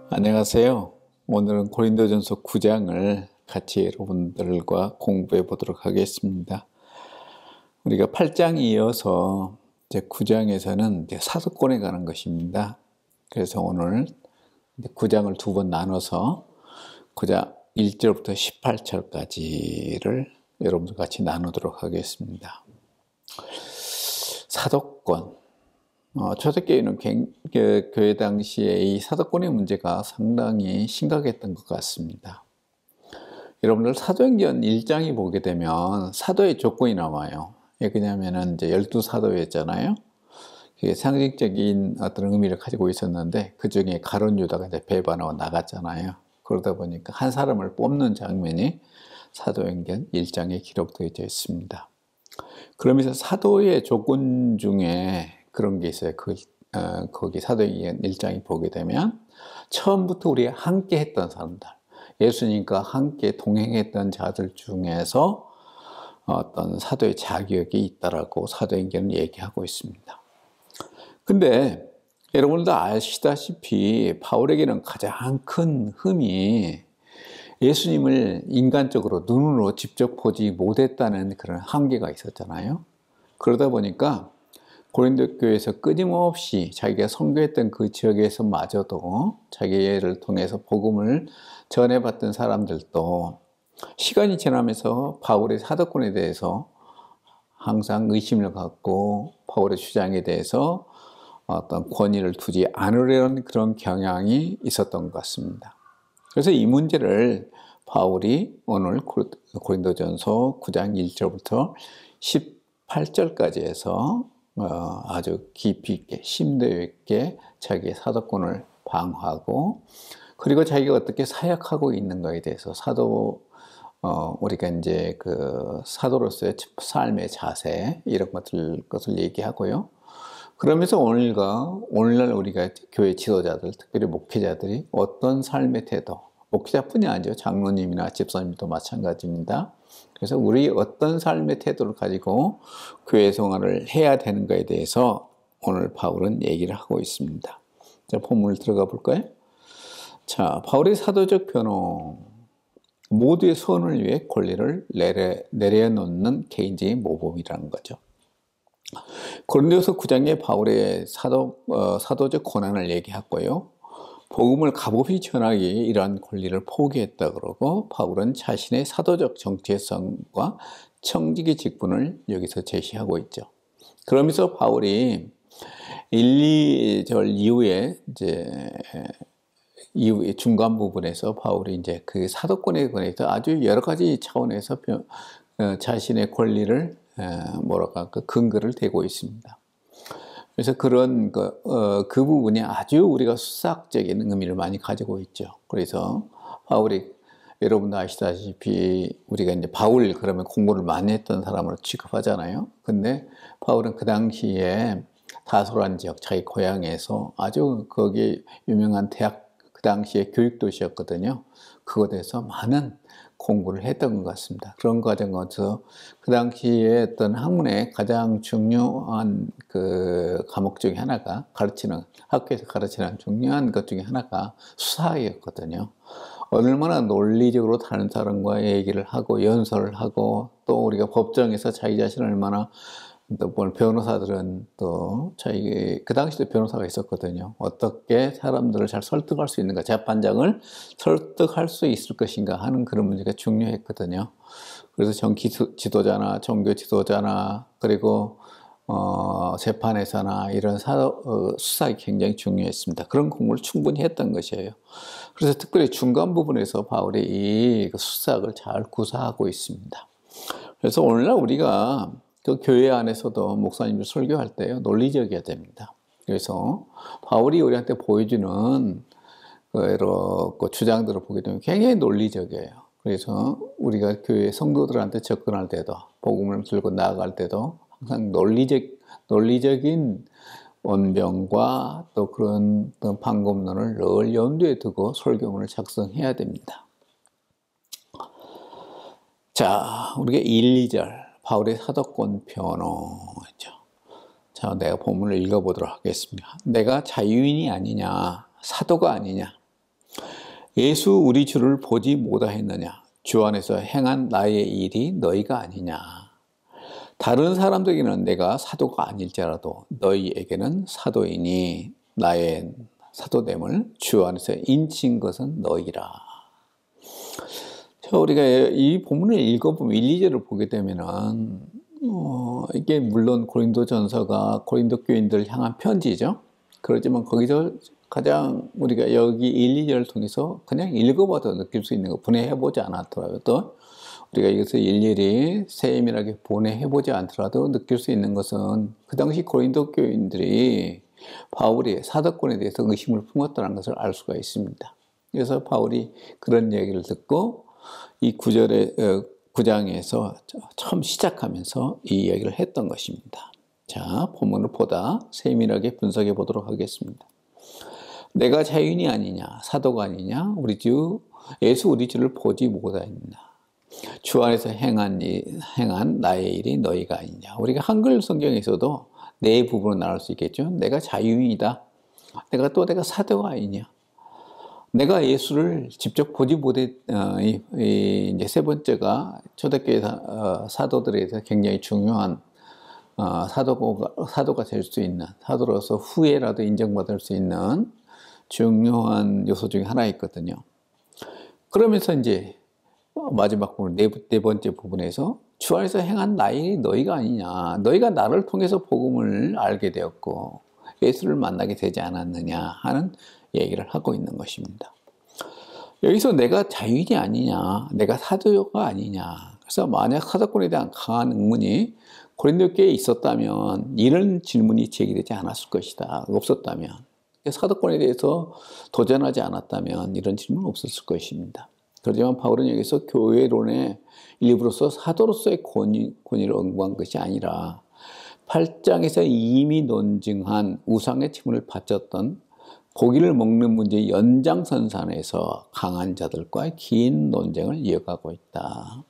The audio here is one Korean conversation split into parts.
안녕하세요. 오늘은 고린도전서 9장을 같이 여러분들과 공부해 보도록 하겠습니다. 우리가 8장 이어서 이제 9장에서는 이제 사도권에 관한 것입니다. 그래서 오늘 9장을 두 번 나눠서 9장 1절부터 18절까지를 여러분들 같이 나누도록 하겠습니다. 사도권. 초대교회는 교회 당시에 이 사도권의 문제가 상당히 심각했던 것 같습니다. 여러분들 사도행전 1장에 보게 되면 사도의 조건이 나와요. 왜냐하면 이제 12사도였잖아요. 그게 상징적인 어떤 의미를 가지고 있었는데 그 중에 가룟 유다가 이제 배반하고 나갔잖아요. 그러다 보니까 한 사람을 뽑는 장면이 사도행전 1장에 기록되어 있습니다. 그러면서 사도의 조건 중에 그런 게 있어요. 거기 사도행전 1장에 보게 되면 처음부터 우리 함께 했던 사람들, 예수님과 함께 동행했던 자들 중에서 어떤 사도의 자격이 있다라고 사도행전은 얘기하고 있습니다. 근데 여러분도 아시다시피 바울에게는 가장 큰 흠이 예수님을 인간적으로 눈으로 직접 보지 못했다는 그런 한계가 있었잖아요. 그러다 보니까 고린도 교회에서 끊임없이 자기가 선교했던 그 지역에서마저도 자기를 통해서 복음을 전해봤던 사람들도 시간이 지나면서 바울의 사도권에 대해서 항상 의심을 갖고 바울의 주장에 대해서 어떤 권위를 두지 않으려는 그런 경향이 있었던 것 같습니다. 그래서 이 문제를 바울이 오늘 고린도전서 9장 1절부터 18절까지 해서 아주 깊이 있게 심도 있게 자기의 사도권을 방어하고 그리고 자기가 어떻게 사역하고 있는가에 대해서 우리가 이제 그 사도로서의 삶의 자세 이런 것을 얘기하고요. 그러면서 오늘날 우리가 교회 지도자들, 특별히 목회자들이 어떤 삶의 태도, 목회자뿐이 아니죠. 장로님이나 집사님도 마찬가지입니다. 그래서 우리 어떤 삶의 태도를 가지고 교회 생활을 해야 되는가에 대해서 오늘 바울은 얘기를 하고 있습니다. 자, 본문을 들어가 볼까요? 자, 바울의 사도적 변호, 모두의 선을 위해 권리를 내려놓는 개인적인 모범이라는 거죠. 고린도서 9장에 바울의 사도적 권한을 얘기했고요. 복음을 값없이 전하기 이러한 권리를 포기했다 그러고 바울은 자신의 사도적 정체성과 청지기 직분을 여기서 제시하고 있죠. 그러면서 바울이 1, 2절 이후에 이후에 중간 부분에서 바울이 이제 그 사도권에 관해서 아주 여러 가지 차원에서 자신의 권리를 그 근거를 대고 있습니다. 그래서 그런 그 부분이 아주 우리가 수학적인 의미를 많이 가지고 있죠. 그래서 바울이 여러분도 아시다시피 우리가 이제 바울 그러면 공부를 많이 했던 사람으로 취급하잖아요. 근데 바울은 그 당시에 다소란 지역 자기 고향에서 아주 거기 유명한 대학 그 당시에 교육도시였거든요. 그것에서 많은 공부를 했던 것 같습니다. 그런 과정에서 그 당시에 어떤 학문의 가장 중요한 그 과목 중에 하나가 학교에서 가르치는 중요한 것 중에 하나가 수사학이었거든요. 얼마나 논리적으로 다른 사람과 얘기를 하고 연설을 하고 또 우리가 법정에서 자기 자신을 얼마나 또 변호사들은 또 그 당시도 변호사가 있었거든요. 어떻게 사람들을 잘 설득할 수 있는가, 재판장을 설득할 수 있을 것인가 하는 그런 문제가 중요했거든요. 그래서 지도자나 종교 지도자나 그리고 재판에서나 이런 수사가 굉장히 중요했습니다. 그런 공부를 충분히 했던 것이에요. 그래서 특별히 중간 부분에서 바울이 이 수사학을 잘 구사하고 있습니다. 그래서 오늘날 우리가 그 교회 안에서도 목사님들 설교할 때요, 논리적이어야 됩니다. 그래서 바울이 우리한테 보여주는 여러 주장들을 보게 되면 굉장히 논리적이에요. 그래서 우리가 교회 성도들한테 접근할 때도, 복음을 들고 나아갈 때도 항상 논리적인 원병과 또 그런 방법론을 늘 염두에 두고 설교문을 작성해야 됩니다. 자, 우리가 1, 2절 바울의 사도권 변호죠. 자, 내가 본문을 읽어보도록 하겠습니다. 내가 자유인이 아니냐, 사도가 아니냐, 예수 우리 주를 보지 못하였느냐, 주 안에서 행한 나의 일이 너희가 아니냐. 다른 사람들에게는 내가 사도가 아닐지라도 너희에게는 사도이니 나의 사도됨을 주 안에서 인친 것은 너희라. 자, 우리가 이 본문을 읽어보면 1, 2절을 보게 되면은 이게 물론 고린도전서가 고린도 교인들을 향한 편지죠. 그렇지만 거기서 가장 우리가 여기 1, 2절을 통해서 그냥 읽어봐도 느낄 수 있는 거, 분해해보지 않았더라도 우리가 이것을 일일이 세밀하게 분해해보지 않더라도 느낄 수 있는 것은 그 당시 고린도 교인들이 바울이 사도권에 대해서 의심을 품었다는 것을 알 수가 있습니다. 그래서 바울이 그런 얘기를 듣고 이 9장에서 처음 시작하면서 이 이야기를 했던 것입니다. 자, 본문을 보다 세밀하게 분석해 보도록 하겠습니다. 내가 자유인이 아니냐, 사도가 아니냐, 예수 우리 주를 보지 못하였느냐, 주 안에서 행한 나의 일이 너희가 아니냐. 우리가 한글 성경에서도 네 부분으로 나눌 수 있겠죠. 내가 자유인이다. 내가 사도가 아니냐. 내가 예수를 직접 보지 못해, 이제 세 번째가 초대교회 사도들에서 굉장히 중요한 사도가 될 수 있는, 사도로서 후회라도 인정받을 수 있는 중요한 요소 중에 하나 있거든요. 그러면서 이제 마지막 부분, 네 번째 부분에서 주 안에서 행한 나의 너희가 아니냐. 너희가 나를 통해서 복음을 알게 되었고 예수를 만나게 되지 않았느냐 하는 얘기를 하고 있는 것입니다. 여기서 내가 자유인이 아니냐, 내가 사도가 아니냐. 그래서 만약 사도권에 대한 강한 의문이 고린도 교회에 있었다면 이런 질문이 제기되지 않았을 것이다. 없었다면, 사도권에 대해서 도전하지 않았다면 이런 질문은 없었을 것입니다. 그렇지만 바울은 여기서 교회론의 일부로서 사도로서의 권위를 언급한 것이 아니라 8장에서 이미 논증한 우상의 칭문을 바쳤던 고기를 먹는 문제의 연장선상에서 강한 자들과 긴 논쟁을 이어가고 있다.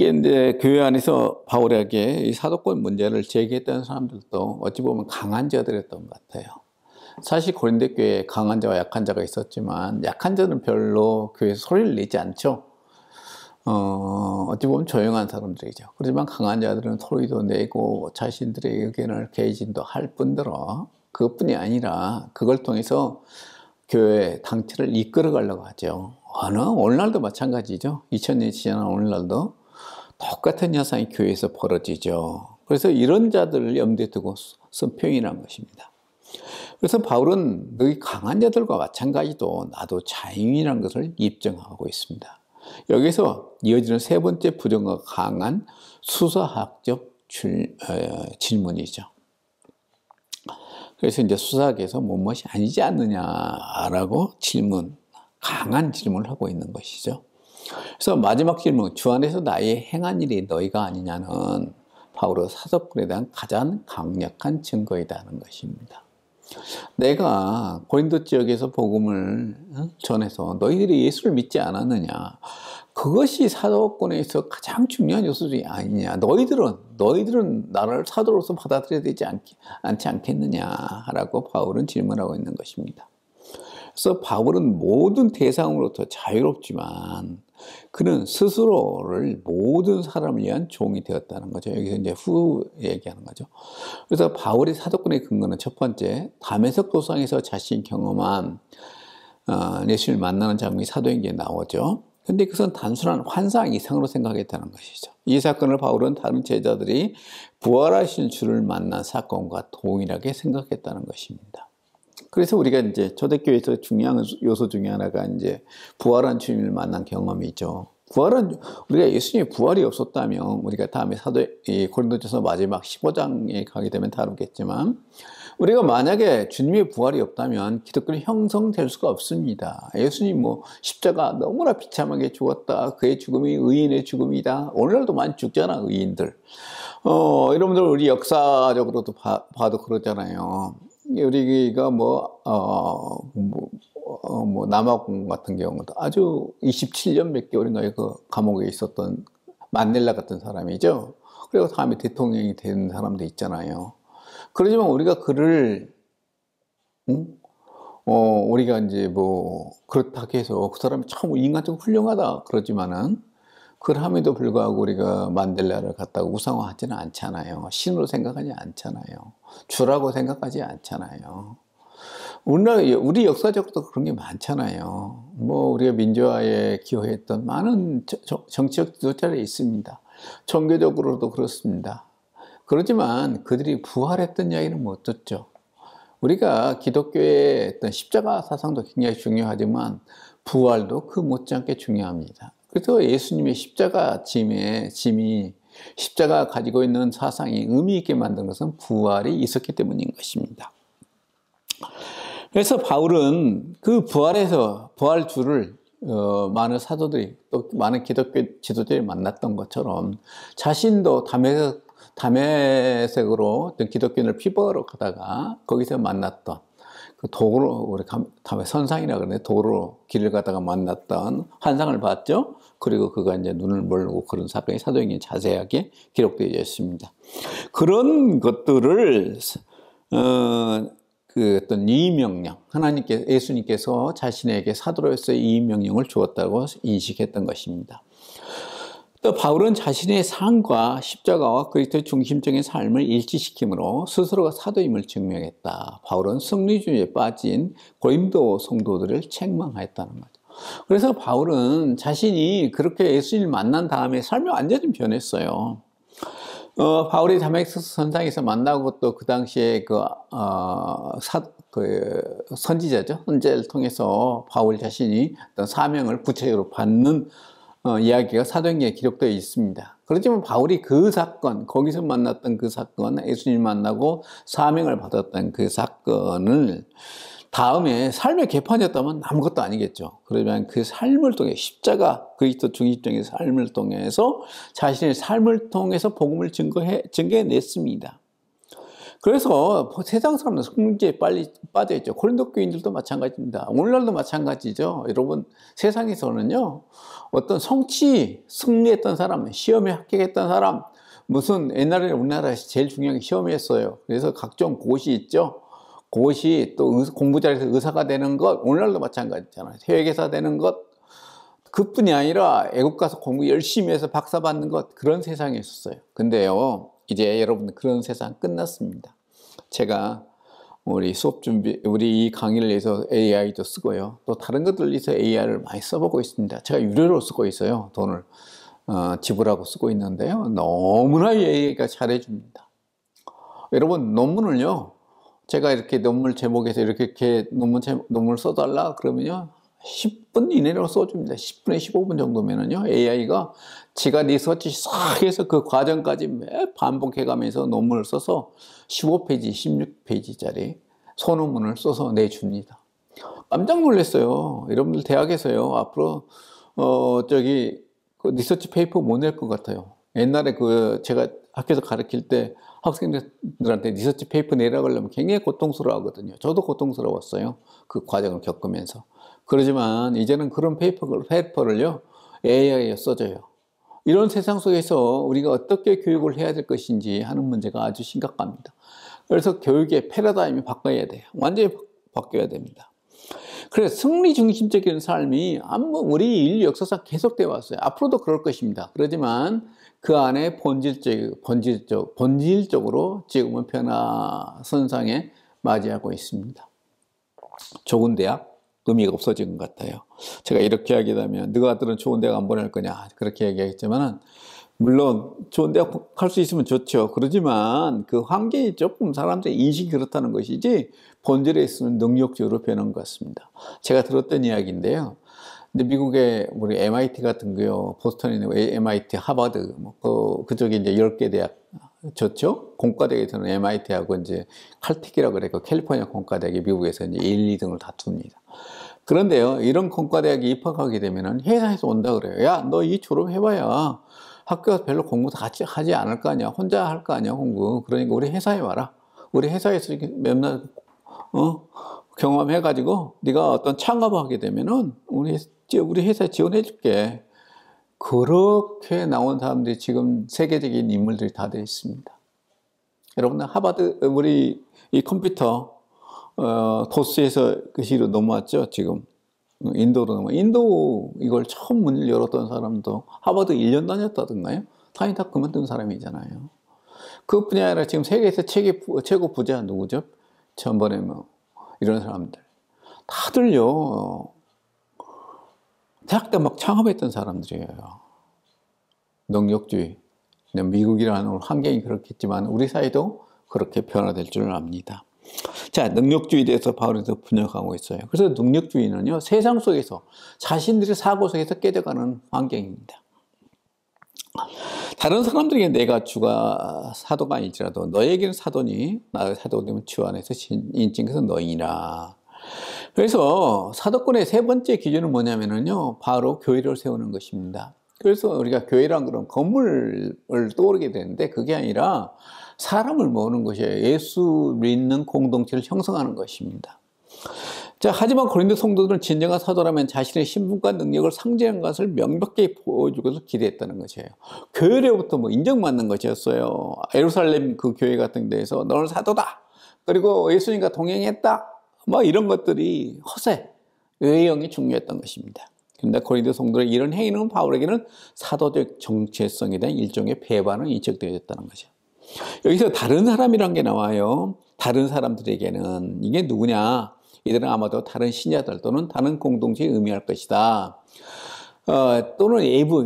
이제 교회 안에서 바울에게 이 사도권 문제를 제기했던 사람들도 어찌 보면 강한 자들이었던 것 같아요. 사실 고린도 교회에 강한 자와 약한 자가 있었지만 약한 자는 별로 교회에서 소리를 내지 않죠. 어찌 보면 조용한 사람들이죠. 그렇지만 강한 자들은 소리도 내고 자신들의 의견을 개진도 할 뿐더러 그것뿐이 아니라 그걸 통해서 교회 당체를 이끌어 가려고 하죠. 오늘날도 마찬가지죠. 2000년이 지난 오늘날도 똑같은 현상이 교회에서 벌어지죠. 그래서 이런 자들을 염두에 두고 쓴 표현이라는 것입니다. 그래서 바울은 너희 강한 자들과 마찬가지도 나도 자유인이라는 것을 입증하고 있습니다. 여기서 이어지는 세 번째 부정과 강한 수사학적 질문이죠. 그래서 이제 수사학에서 무엇이 아니지 않느냐라고 강한 질문을 하고 있는 것이죠. 그래서 마지막 질문, 주 안에서 나의 행한 일이 너희가 아니냐는 바울의 사도권에 대한 가장 강력한 증거이다는 것입니다. 내가 고린도 지역에서 복음을 전해서 너희들이 예수를 믿지 않았느냐, 그것이 사도권에서 가장 중요한 요소 중에 아니냐. 너희들은 나를 사도로서 받아들여야 되지 않지 않겠느냐라고 바울은 질문하고 있는 것입니다. 그래서 바울은 모든 대상으로부터 자유롭지만 그는 스스로를 모든 사람을 위한 종이 되었다는 거죠. 여기서 이제 얘기하는 거죠. 그래서 바울의 사도권의 근거는 첫 번째, 다메섹 도상에서 자신이 경험한 예수를 만나는 장면이 사도행전에 나오죠. 근데 그것은 단순한 환상 이상으로 생각했다는 것이죠. 이 사건을 바울은 다른 제자들이 부활하신 주를 만난 사건과 동일하게 생각했다는 것입니다. 그래서 우리가 이제 초대교회에서 중요한 요소 중에 하나가 이제 부활한 주님을 만난 경험이죠. 우리가 예수님의 부활이 없었다면 우리가 다음에 고린도전서 마지막 15장에 가게 되면 다루겠지만 우리가 만약에 주님의 부활이 없다면 기독교는 형성될 수가 없습니다. 예수님 십자가 너무나 비참하게 죽었다. 그의 죽음이 의인의 죽음이다. 오늘날도 많이 죽잖아, 의인들. 여러분들 우리 역사적으로도 봐도 그러잖아요. 우리가 남아공 같은 경우도 아주 27년 몇 개월인가 그 감옥에 있었던 만델라 같은 사람이죠. 그리고 다음에 대통령이 된 사람도 있잖아요. 그러지만 우리가 그를, 우리가 이제 그렇다고 해서 그 사람이 참 인간적으로 훌륭하다 그러지만은, 그럼에도 불구하고 우리가 만델라를 갖다가 우상화하지는 않잖아요. 신으로 생각하지 않잖아요. 주라고 생각하지 않잖아요. 우리 역사적으로도 그런 게 많잖아요. 우리가 민주화에 기여했던 많은 정치적 지도자들이 있습니다. 종교적으로도 그렇습니다. 그렇지만 그들이 부활했던 이야기는 못 듣죠. 우리가 기독교의 어떤 십자가 사상도 굉장히 중요하지만 부활도 그 못지않게 중요합니다. 그래서 예수님의 십자가 짐이 십자가 가지고 있는 사상이 의미 있게 만든 것은 부활이 있었기 때문인 것입니다. 그래서 바울은 그 부활주를 많은 사도들이 또 많은 기독교 지도자들이 만났던 것처럼 자신도 담에색으로 어떤 기독교인을 피부하러 가다가 거기서 만났던 그 도로, 우리 담에 선상이라 그러는데 도로 길을 가다가 만났던 환상을 봤죠. 그리고 그가 이제 눈을 멀고 그런 사건이 사도행전에 자세하게 기록되어 있습니다. 그런 것들을 그 어떤 이의명령, 예수님께서 자신에게 사도로서의 이의명령을 주었다고 인식했던 것입니다. 또 바울은 자신의 삶과 십자가와 그리스도의 중심적인 삶을 일치시킴으로 스스로가 사도임을 증명했다. 바울은 승리주의에 빠진 고린도 성도들을 책망하였다는 거죠. 그래서 바울은 자신이 그렇게 예수님을 만난 다음에 삶이 완전히 변했어요. 바울이 다메섹스 선상에서 만나고 또 그 당시에 선지자죠. 선지자를 통해서 바울 자신이 어떤 사명을 구체적으로 받는 이야기가 사도행전에 기록되어 있습니다. 그렇지만 바울이 그 사건, 거기서 만났던 그 사건, 예수님 만나고 사명을 받았던 그 사건을 다음에 삶의 개판이었다면 아무것도 아니겠죠. 그러면 그 삶을 통해 십자가, 그리스도 중심적인 삶을 통해서 자신의 삶을 통해서 복음을 증거해냈습니다. 그래서 세상 사람은 성지에 빨리 빠져있죠. 고린도 교인들도 마찬가지입니다. 오늘날도 마찬가지죠. 여러분, 세상에서는요, 어떤 승리했던 사람, 시험에 합격했던 사람, 무슨 옛날에 우리나라에서 제일 중요한 게 시험이었어요. 그래서 각종 고시 있죠. 고시, 또 공부 잘해서 의사가 되는 것, 오늘날도 마찬가지잖아요. 회계사 되는 것, 그뿐이 아니라 애국 가서 공부 열심히 해서 박사 받는 것, 그런 세상이 있었어요. 근데요, 이제 여러분 그런 세상 끝났습니다. 제가 우리 우리 이 강의를 위해서 AI도 쓰고요. 또 다른 것들 위해서 AI를 많이 써보고 있습니다. 제가 유료로 쓰고 있어요. 돈을 지불하고 쓰고 있는데요. 너무나 AI가 잘해줍니다. 여러분, 논문을요, 제가 이렇게 논문 제목에서 이렇게 논문을 써달라 그러면요, 10분 이내로 써줍니다. 10분에 15분 정도면은요, AI가 지가 리서치 싹 해서 그 과정까지 매 반복해가면서 논문을 써서 15페이지, 16페이지짜리 소논문을 써서 내줍니다. 깜짝 놀랐어요. 여러분들 대학에서요, 앞으로, 그 리서치 페이퍼 못 낼 것 같아요. 옛날에 제가 학교에서 가르칠 때 학생들한테 리서치 페이퍼 내라고 하려면 굉장히 고통스러워 하거든요. 저도 고통스러웠어요. 그 과정을 겪으면서. 그러지만 이제는 그런 페이퍼를요, AI에 써줘요. 이런 세상 속에서 우리가 어떻게 교육을 해야 될 것인지 하는 문제가 아주 심각합니다. 그래서 교육의 패러다임이 바꿔야 돼요. 완전히 바뀌어야 됩니다. 그래서 승리 중심적인 삶이 우리 인류 역사상 계속되어 왔어요. 앞으로도 그럴 것입니다. 그렇지만 그 안에 본질적으로 지금은 변화선상에 맞이하고 있습니다. 좋은 대학? 의미가 없어진 것 같아요. 제가 이렇게 하게 되면 너희 아들은 좋은 대학 안 보낼 거냐 그렇게 얘기하겠지만은, 물론 좋은 대학 갈 수 있으면 좋죠. 그러지만 그 환경이 조금 사람들의 인식이 그렇다는 것이지 본질에 있으면 능력적으로 변한 것 같습니다. 제가 들었던 이야기인데요. 근데 미국의 우리 MIT 같은 거요, 보스턴에 있는 MIT, 하버드, 그쪽에 이제 10개 대학 좋죠? 공과대학에서는 MIT하고 이제 칼텍이라고 그래요. 캘리포니아 공과대학이 미국에서 이제 1, 2등을 다툽니다. 그런데요, 이런 공과대학에 입학하게 되면은 회사에서 온다 그래요. 야, 너 이 졸업해봐야 학교에서 별로 공부 같이 하지 않을 거 아니야. 혼자 할 거 아니야, 공부. 그러니까 우리 회사에 와라. 우리 회사에서 이렇게 몇몇 경험해가지고 네가 어떤 창업을 하게 되면은 우리 회사에 지원해 줄게. 그렇게 나온 사람들이 지금 세계적인 인물들이 다 되어 있습니다. 여러분, 하버드, 우리 이 컴퓨터, 도스에서 그 시로 넘어왔죠, 지금. 인도로 넘어. 인도 이걸 처음 문을 열었던 사람도 하버드 1년 다녔다던가요? 다니다 그만둔 사람이잖아요. 그뿐이 아니라 지금 세계에서 최고 부자 누구죠? 전번에 뭐, 이런 사람들. 다들요, 대학 때 막 창업했던 사람들이에요. 능력주의. 미국이라는 환경이 그렇겠지만 우리 사회도 그렇게 변화될 줄 압니다. 자, 능력주의에 대해서 바울에서 분석하고 있어요. 그래서 능력주의는요, 세상 속에서 자신들의 사고 속에서 깨져가는 환경입니다. 다른 사람들에게 내가 주가 사도가 아닐지라도 너에게는 사도니 나의 사도가 되면 주 안에서 인칭 것은 너희니라. 그래서 사도권의 세 번째 기준은 뭐냐면요, 바로 교회를 세우는 것입니다. 그래서 우리가 교회란 그런 건물을 떠오르게 되는데 그게 아니라 사람을 모으는 것이에요. 예수 믿는 공동체를 형성하는 것입니다. 자, 하지만 고린도 성도들은 진정한 사도라면 자신의 신분과 능력을 상징하는 것을 명백히 보여줄 것을 기대했다는 것이에요. 교회로부터 뭐 인정받는 것이었어요. 예루살렘 그 교회 같은 데에서 너는 사도다. 그리고 예수님과 동행했다. 뭐 이런 것들이 허세, 외형이 중요했던 것입니다. 그런데 고린도 성도의 이런 행위는 바울에게는 사도적 정체성에 대한 일종의 배반을 인식되어졌다는 거죠. 여기서 다른 사람이란 게 나와요. 다른 사람들에게는 이게 누구냐? 이들은 아마도 다른 신자들 또는 다른 공동체에 의미할 것이다. 또는 일부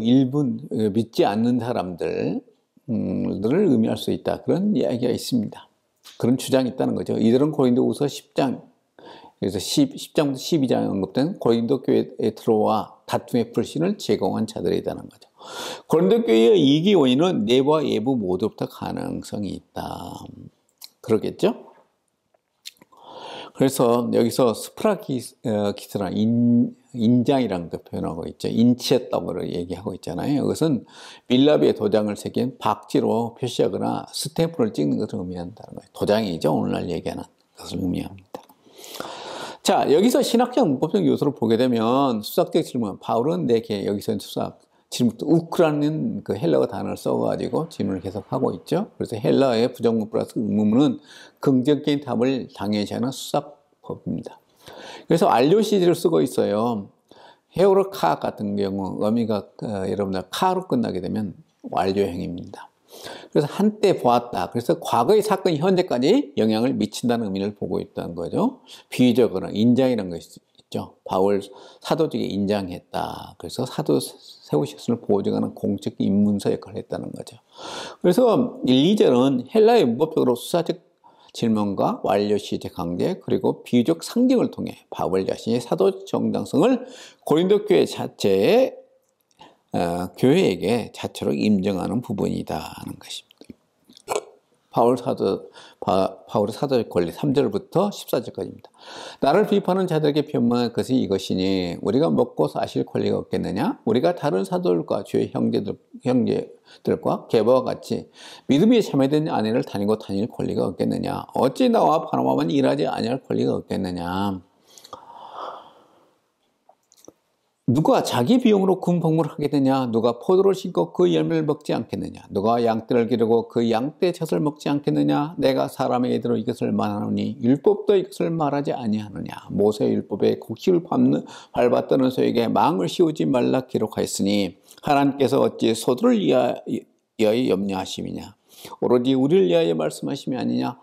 믿지 않는 사람들을 의미할 수 있다. 그런 이야기가 있습니다. 그런 주장이 있다는 거죠. 이들은 고린도후서 10장, 그래서 10장부터 12장에 언급된 고린도 교회에 들어와 다툼의 불신을 제공한 자들이라는 거죠. 고린도 교회의 이기 원인은 내부와 외부 모두부터 가능성이 있다. 그러겠죠? 그래서 여기서 스프라기스라 인장이라는 걸 표현하고 있죠. 인치했다고 얘기하고 있잖아요. 이것은 밀랍의 도장을 새긴 박지로 표시하거나 스탬프를 찍는 것을 의미한다는 거예요. 도장이죠. 오늘날 얘기하는 것을 의미합니다. 자, 여기서 신학적 문법적 요소를 보게 되면 수학적 질문, 바울은 내게 여기서 수학 질문부터 우크라는 그 헬라어 단어를 써가지고 질문을 계속하고 있죠. 그래서 헬라어의 부정문 플러스 의문문은 긍정적인 답을 당연시하는 수학법입니다. 그래서 알료시즈를 쓰고 있어요. 헤오르카 같은 경우 의미가 여러분들 카로 끝나게 되면 완료형입니다. 그래서 한때 보았다. 그래서 과거의 사건이 현재까지 영향을 미친다는 의미를 보고 있다는 거죠. 비유적으로 인장이라는 것이 있죠. 바울 사도직에 인장했다. 그래서 사도 세우셨음을 보증하는 공적 입문서 역할을 했다는 거죠. 그래서 1, 2절은 헬라의 문법적으로 수사적 질문과 완료 시제 관계 그리고 비유적 상징을 통해 바울 자신의 사도 정당성을 고린도 교회 자체에 교회에게 자체로 인정하는 부분이다는 것입니다. 바울의 사도적 권리 3절부터 14절까지입니다. 나를 비판하는 자들에게 변명할 것이 이것이니 우리가 먹고 사실 권리가 없겠느냐? 우리가 다른 사도들과 주의 형제들과 게바와 같이 믿음에 참여된 아내를 다니고 다닐 권리가 없겠느냐? 어찌 나와 바나바만 일하지 아니할 권리가 없겠느냐? 누가 자기 비용으로 군복무를 하게 되냐? 누가 포도를 심고 그 열매를 먹지 않겠느냐? 누가 양떼를 기르고 그 양떼 젖을 먹지 않겠느냐? 내가 사람의 예대로 이것을 말하노니 율법도 이것을 말하지 아니하느냐? 모세의 율법에 곡식을 밟았다는 소에게 망을 씌우지 말라 기록하였으니 하나님께서 어찌 소들을 위하여 염려하심이냐? 오로지 우리를 위하여 말씀하심이 아니냐?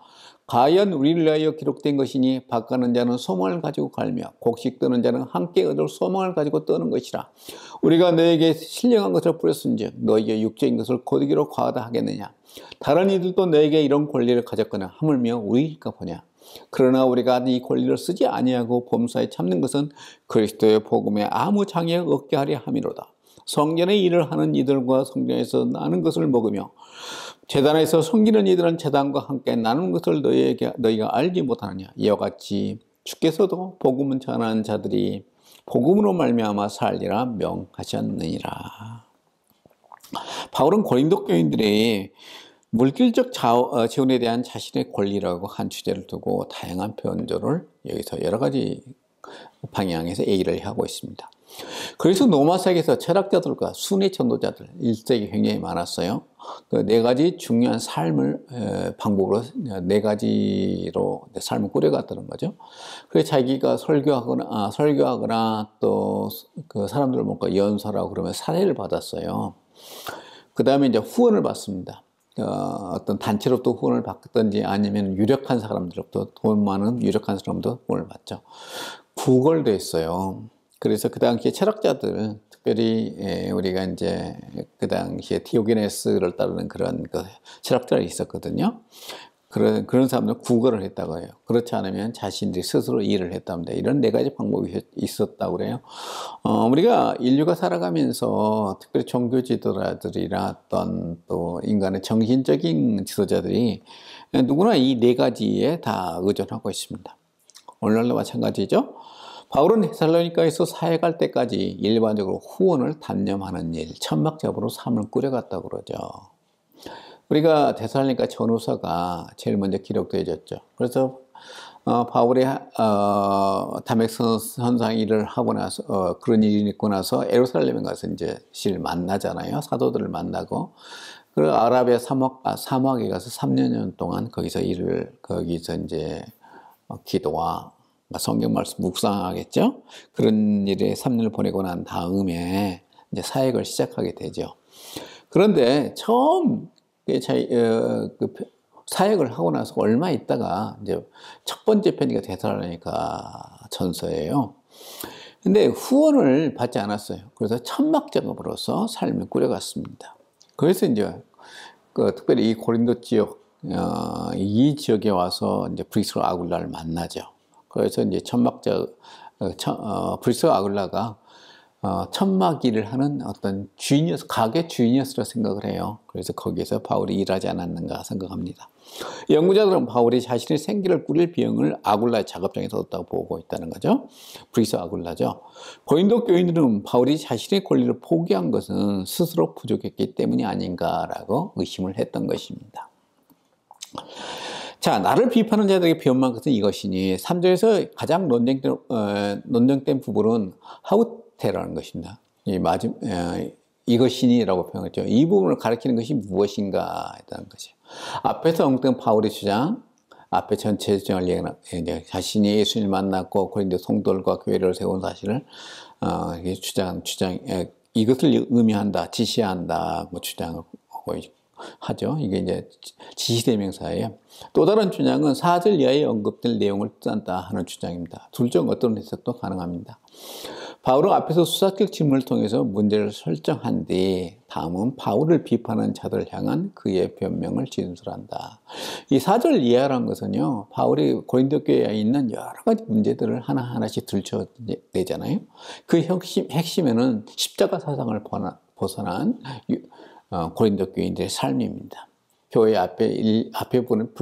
과연 우리를 위하여 기록된 것이니 밭가는 자는 소망을 가지고 갈며 곡식 뜨는 자는 함께 얻을 소망을 가지고 떠는 것이라. 우리가 너에게 신령한 것을 뿌렸은즉 너에게 육적인 것을 거두기로 과하다 하겠느냐? 다른 이들도 너에게 이런 권리를 가졌거나 하물며 우리일까 보냐? 그러나 우리가 이 권리를 쓰지 아니하고 범사에 참는 것은 그리스도의 복음에 아무 장애 없게 하려 함이로다. 성전의 일을 하는 이들과 성전에서 나는 것을 먹으며 제단에서 섬기는 이들은 제단과 함께 나누는 것을 너희가 알지 못하느냐? 이와 같이 주께서도 복음을 전하는 자들이 복음으로 말미암아 살리라 명하셨느니라. 바울은 고린도 교인들이 물질적 재원에 대한 자신의 권리라고 한 주제를 두고 다양한 표현들을 여기서 여러 가지 방향에서 얘기를 하고 있습니다. 그래서 로마서에서 철학자들과 순회 전도자들 1세기 굉장히 많았어요. 그 네 가지 중요한 삶을 방법으로 네 가지로 삶을 꾸려갔다는 거죠. 그래서 자기가 설교하거나 또 그 사람들을 뭔가 연설하고 그러면 사례를 받았어요. 그 다음에 이제 후원을 받습니다. 어떤 단체로부터 후원을 받든지 아니면 유력한 사람들로부터 돈 많은 유력한 사람도 후원을 받죠. 구걸도 했어요. 그래서 그 당시에 철학자들, 특별히 우리가 이제 그 당시에 디오게네스를 따르는 그런 그 철학자가 있었거든요. 그런 사람들은 구걸을 했다고 해요. 그렇지 않으면 자신들이 스스로 일을 했답니다. 이런 네 가지 방법이 있었다고 그래요. 우리가 인류가 살아가면서 특별히 종교 지도자들이나 어떤 또 인간의 정신적인 지도자들이 누구나 이 네 가지에 다 의존하고 있습니다. 오늘날도 마찬가지죠. 바울은 데살로니가에서 사회 갈 때까지 일반적으로 후원을 단념하는 일, 천막잡으로 삶을 꾸려갔다고 그러죠. 우리가 데살로니가 전후서가 제일 먼저 기록되어졌죠. 그래서 바울의 담액선상 일을 하고 나서 그런 일이 있고 나서 예루살렘에 가서 이제 실 만나잖아요. 사도들을 만나고 그 아라비아 사막에 가서 3년 동안 거기서 이제 기도와 성경 말씀 묵상하겠죠. 그런 일에 3년을 보내고 난 다음에 이제 사역을 시작하게 되죠. 그런데 처음 사역을 하고 나서 얼마 있다가 이제 첫 번째 편이가 데살로니가 전서예요. 근데 후원을 받지 않았어요. 그래서 천막 작업으로서 삶을 꾸려갔습니다. 그래서 이제 특별히 이 고린도 지역, 이 지역에 와서 이제 브리스와 아굴라를 만나죠. 그래서 이제 브리스와 아굴라가 천막 일을 하는 어떤 가게 주인이었으라 생각을 해요. 그래서 거기에서 바울이 일하지 않았는가 생각합니다. 연구자들은 바울이 자신의 생계를 꾸릴 비용을 아굴라의 작업장에서 얻었다고 보고 있다는 거죠. 브리스 아굴라죠. 고린도 교인들은 바울이 자신의 권리를 포기한 것은 스스로 부족했기 때문이 아닌가라고 의심을 했던 것입니다. 자, 나를 비판하는 자들에게 비험한 것은 이것이니 3절에서 가장 논쟁된 부분은 하우테라는 것입니다. 이것이니라고 표현했죠. 이 부분을 가리키는 것이 무엇인가 했다는 거죠. 앞에서 언급된 바울의 주장, 앞에 전체 주장을 자신이 예수님을 만났고 고린도 성도들과 교회를 세운 사실을 이것을 의미한다, 지시한다, 주장을 하죠. 이게 이제 지시대명사예요. 또 다른 주장은 4절 이하에 언급될 내용을 뜻한다 하는 주장입니다. 둘 중 어떤 해석도 가능합니다. 바울은 앞에서 수사적 질문을 통해서 문제를 설정한 뒤 다음은 바울을 비판하는 자들을 향한 그의 변명을 진술한다. 이 4절 이하라는 것은요, 바울이 고린도 교회에 있는 여러 가지 문제들을 하나하나씩 들춰내잖아요. 그 핵심에는 십자가 사상을 벗어난 고린도 교인들의 삶입니다. 교회 앞에 보는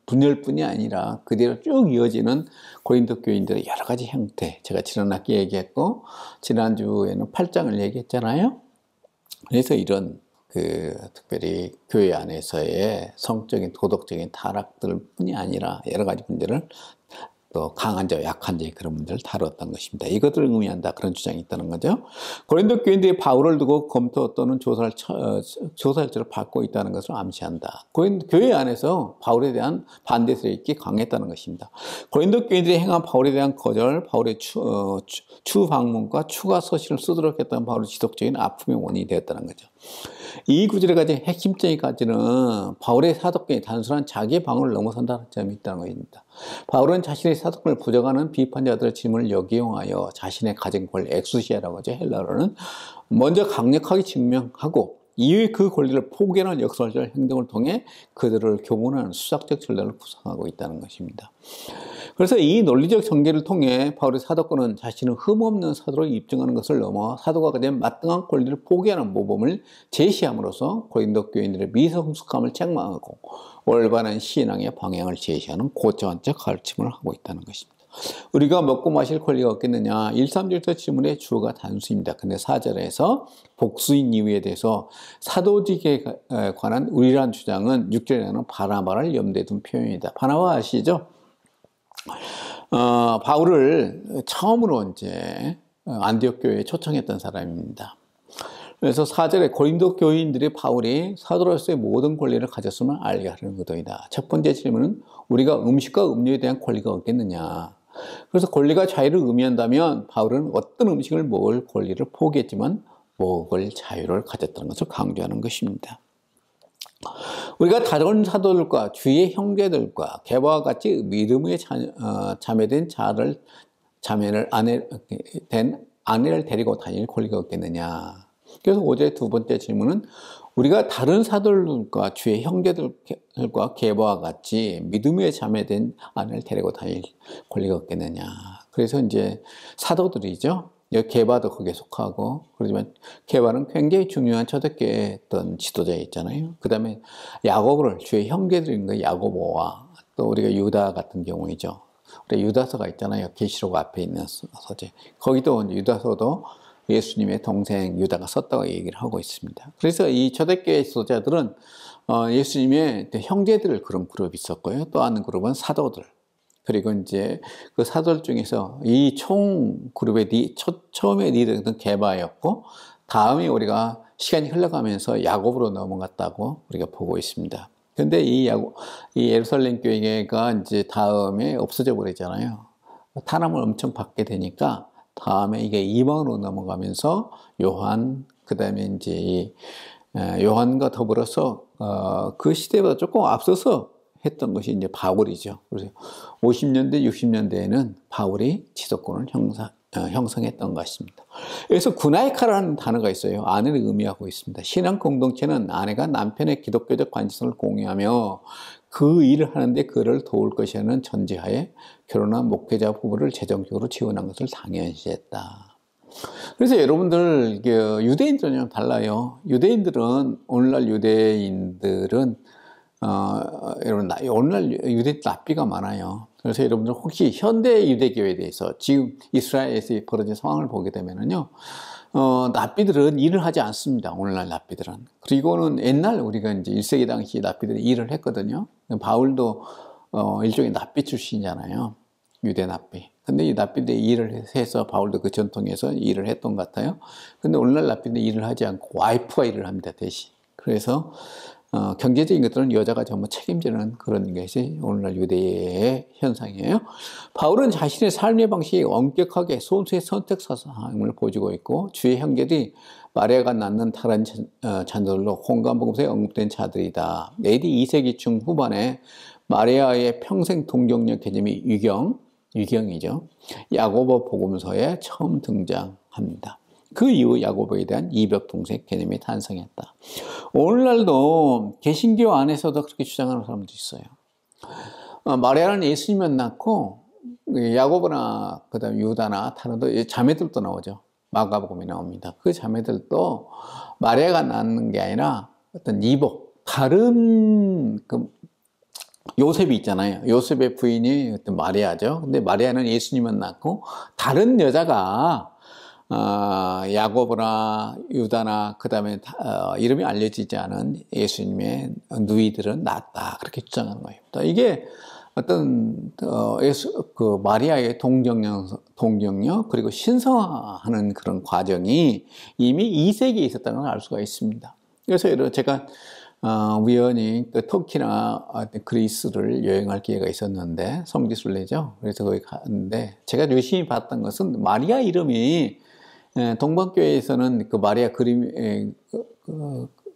분열뿐이 아니라 그대로 쭉 이어지는 고린도 교인들의 여러 가지 형태. 제가 지난 학기에 얘기했고, 지난주에는 8장을 얘기했잖아요. 그래서 이런 특별히 교회 안에서의 성적인, 도덕적인 타락들뿐이 아니라 여러 가지 문제를 또 강한 자, 약한 자의 그런 문제를 다뤘던 것입니다. 이것들을 의미한다. 그런 주장이 있다는 거죠. 고린도 교인들이 바울을 두고 검토 또는 조사일지를 받고 있다는 것을 암시한다. 교회 안에서 바울에 대한 반대 세력이 강했다는 것입니다. 고린도 교인들이 행한 바울에 대한 거절, 바울의 추방문과 추가 서신을 쓰도록 했던 바울의 지속적인 아픔의 원인이 되었다는 거죠. 이 구절에 가진 핵심적인 가지는 바울의 사도권이 단순한 자기의 방어를 넘어선다는 점이 있다는 것입니다. 바울은 자신의 사도권을 부정하는 비판자들의 질문을 역이용하여 자신의 가진 권리, 엑수시아라고 하죠. 헬라어로는 먼저 강력하게 증명하고 이후에 그 권리를 포기하는 역설적 행동을 통해 그들을 교훈하는 수작적 전략을 구상하고 있다는 것입니다. 그래서 이 논리적 전개를 통해 바울의 사도권은 자신은 흠없는 사도로 입증하는 것을 넘어 사도가 가진 마땅한 권리를 포기하는 모범을 제시함으로써 고린도 교인들의 미성숙함을 책망하고 올바른 신앙의 방향을 제시하는 고차원적 가르침을 하고 있다는 것입니다. 우리가 먹고 마실 권리가 없겠느냐? 1, 3절부터 질문의 주어가 단수입니다. 근데 4절에서 복수인 이유에 대해서 사도직에 관한 우리란 주장은 6절에는 바나바를 염두에 둔 표현이다. 바나바 아시죠? 바울을 처음으로 이제 안디옥 교회에 초청했던 사람입니다. 그래서 4절에 고린도 교인들이 바울이 사도로서의 모든 권리를 가졌음을 알게 하려는 의도이다. 첫 번째 질문은 우리가 음식과 음료에 대한 권리가 없겠느냐. 그래서 권리가 자유를 의미한다면 바울은 어떤 음식을 먹을 권리를 포기했지만 먹을 자유를 가졌다는 것을 강조하는 것입니다. 우리가 다른 사도들과 주위의 형제들과 개바와 같이 믿음의 자매된 아내를 데리고 다닐 권리가 없겠느냐. 그래서 5절의 두 번째 질문은 우리가 다른 사도들과 주의 형제들과 개바와 같이 믿음의 자매된 아내를 데리고 다닐 권리가 없겠느냐. 그래서 이제 사도들이죠. 개바도 거기에 속하고, 그렇지만 개바는 굉장히 중요한 초대교회의 어떤 지도자 있잖아요. 그 다음에 야고보를 주의 형제들인 거 야고보와 또 우리가 유다 같은 경우이죠. 우리 유다서가 있잖아요. 계시록 앞에 있는 서재. 거기도 유다서도 예수님의 동생 유다가 썼다고 얘기를 하고 있습니다. 그래서 이 초대교회 지도자들은 예수님의 형제들 그런 그룹이 있었고요. 또 하는 그룹은 사도들. 그리고 이제 그 사도들 중에서 이 총 그룹의 처음에 리더였던 게바였고, 다음에 우리가 시간이 흘러가면서 야고보로 넘어갔다고 우리가 보고 있습니다. 근데 이 예루살렘 교회가 이제 다음에 없어져 버리잖아요. 탄압을 엄청 받게 되니까 다음에 이게 이방으로 넘어가면서 요한, 그 다음에 이제 요한과 더불어서 그 시대보다 조금 앞서서 했던 것이 이제 바울이죠. 그래서 50년대, 60년대에는 바울이 지도권을 형성했던 것입니다. 그래서 구나이카라는 단어가 있어요. 아내를 의미하고 있습니다. 신앙 공동체는 아내가 남편의 기독교적 관심을 공유하며 그 일을 하는데 그를 도울 것이라는 전제하에 결혼한 목회자 부부를 재정적으로 지원한 것을 당연시했다. 그래서 여러분들 유대인들은 달라요. 오늘날 유대인들은 여러분 오늘날 유대인 납비가 많아요. 그래서 여러분들 혹시 현대 유대교회에 대해서 지금 이스라엘에서 벌어진 상황을 보게 되면은요, 납비들은 일을 하지 않습니다. 오늘날 납비들은. 그리고는 옛날 우리가 이제 1세기 당시 납비들이 일을 했거든요. 바울도 일종의 납비 출신이잖아요. 유대 납비. 근데 이 납비들이 일을 해서 바울도 그 전통에서 일을 했던 것 같아요. 근데 오늘날 납비들이 일을 하지 않고 와이프가 일을 합니다, 대신. 그래서 경제적인 것들은 여자가 전부 책임지는 그런 것이 오늘날 유대의 현상이에요. 바울은 자신의 삶의 방식이 엄격하게 소수의 선택 사상을 보여주고 있고, 주의 형제들이 마리아가 낳는 다른 자녀들로 홍감복음서에 언급된 자들이다. AD 2세기 중후반에 마리아의 평생 동정녀 개념이 유경이죠. 야고보 복음서에 처음 등장합니다. 그 이후 야고보에 대한 이벽 동생 개념이 탄생했다. 오늘날도 개신교 안에서도 그렇게 주장하는 사람도 있어요. 마리아는 예수님만 낳고 야고보나 그다음 유다나 다른 자매들도 나오죠. 마가복음에 나옵니다. 그 자매들도 마리아가 낳는 게 아니라 어떤 이복, 다른 요셉이 있잖아요. 요셉의 부인이 어떤 마리아죠. 근데 마리아는 예수님만 낳고 다른 여자가 야고보나 유다나 그 다음에 이름이 알려지지 않은 예수님의 누이들은 낫다, 그렇게 주장하는 거예요. 이게 어떤 마리아의 동정녀 그리고 신성화하는 그런 과정이 이미 2세기에 있었다는 걸 알 수가 있습니다. 그래서 제가 우연히 터키나 그리스를 여행할 기회가 있었는데, 성지순례죠. 그래서 거기 갔는데 제가 열심히 봤던 것은 마리아 이름이 동방교회에서는 그 마리아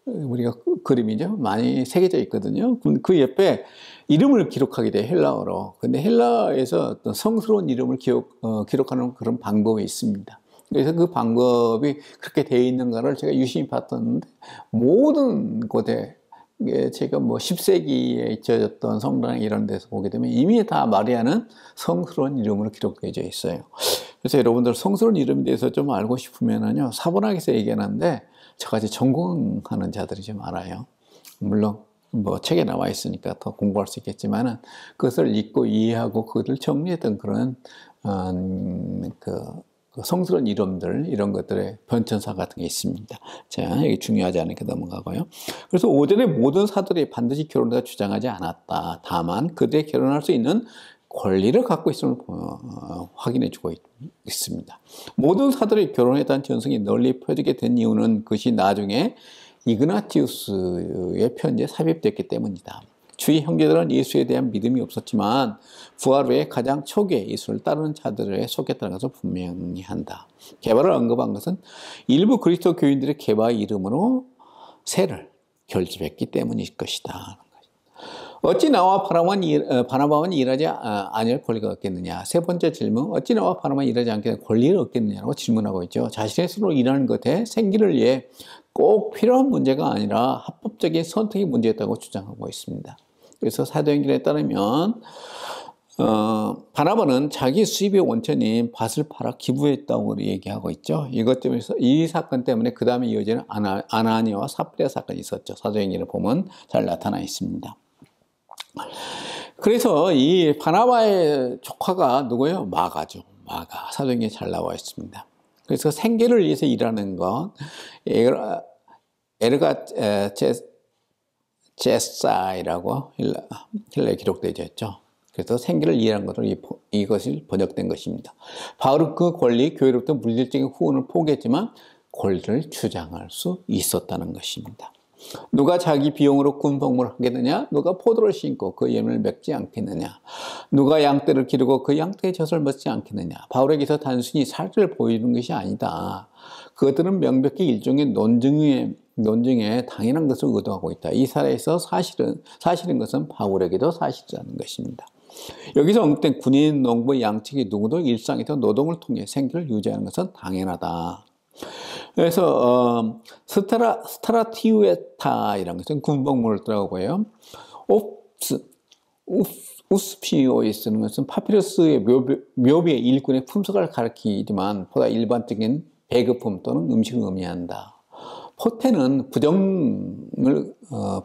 우리가 그림이죠. 많이 새겨져 있거든요. 그 옆에 이름을 기록하게 돼요, 헬라어로. 근데 헬라에서 어떤 성스러운 이름을 기록하는 그런 방법이 있습니다. 그래서 그 방법이 그렇게 되어 있는가를 제가 유심히 봤었는데, 모든 곳에 제가 10세기에 지어졌던 성당 이런 데서 보게 되면 이미 다 마리아는 성스러운 이름으로 기록되어 있어요. 그래서 여러분들 성스러운 이름에 대해서 좀 알고 싶으면은요, 사본학에서 얘기하는데 저같이 전공하는 자들이 좀 알아요. 물론 뭐 책에 나와 있으니까 더 공부할 수 있겠지만은 그것을 읽고 이해하고 그것을 정리했던 그런 그 성스러운 이름들 이런 것들의 변천사 같은 게 있습니다. 자, 여기 중요하지 않으니까 넘어가고요. 그래서 오전에 모든 사들이 반드시 결혼을 주장하지 않았다. 다만 그들이 결혼할 수 있는 권리를 갖고 있음을 확인해 주고 있습니다. 모든 사들이 결혼했다는 전승이 널리 퍼지게 된 이유는 그것이 나중에 이그나티우스의 편지에 삽입됐기 때문이다. 주위 형제들은 예수에 대한 믿음이 없었지만 부활 후에 가장 초기에 예수를 따르는 자들에 속했다는 것을 분명히 한다. 개바를 언급한 것은 일부 그리스도 교인들의 개바 이름으로 세를 결집했기 때문일 것이다. 어찌 나와 바나바만 일하지 아니할 권리가 없겠느냐. 세 번째 질문, 어찌 나와 바나바만 일하지 않게 권리를 얻겠느냐고 질문하고 있죠. 자신의 스스로 일하는 것에 생기를 위해 꼭 필요한 문제가 아니라 합법적인 선택의 문제였다고 주장하고 있습니다. 그래서 사도행전에 따르면 바나바는 자기 수입의 원천인 밭을 팔아 기부했다고 얘기하고 있죠. 이것 때문에 이 사건 때문에 그 다음에 이어지는 아나니아와 사프리아 사건이 있었죠. 사도행전을 보면 잘 나타나 있습니다. 그래서 이 바나바의 조카가 누구예요? 마가죠. 마가. 사도행전에 잘 나와 있습니다. 그래서 생계를 위해서 일하는 것, 에르가 제사이라고 힐러에 기록되어 있죠. 그래서 생계를 이해한 것으로 이것이 번역된 것입니다. 바울은 그 권리, 교회로부터 물질적인 후원을 포기했지만 권리를 주장할 수 있었다는 것입니다. 누가 자기 비용으로 군복무를 하겠느냐? 누가 포도를 심고 그 열매를 맺지 않겠느냐? 누가 양떼를 기르고 그 양떼의 젖을 먹지 않겠느냐? 바울에게서 단순히 사실을 보이는 것이 아니다. 그것들은 명백히 일종의 논증에 당연한 것을 의도하고 있다. 이 사례에서 사실인 것은 바울에게도 사실이라는 것입니다. 여기서 언급된 군인, 농부, 양측이 누구도 일상에서 노동을 통해 생계를 유지하는 것은 당연하다. 그래서 스트라티우에타이라는 것은 군복무를 들어가고 해요. 우스피오이스는 것은 파피루스의 묘비의 일꾼의 품석을 가리키지만 보다 일반적인 배급품 또는 음식을 의미한다. 포테는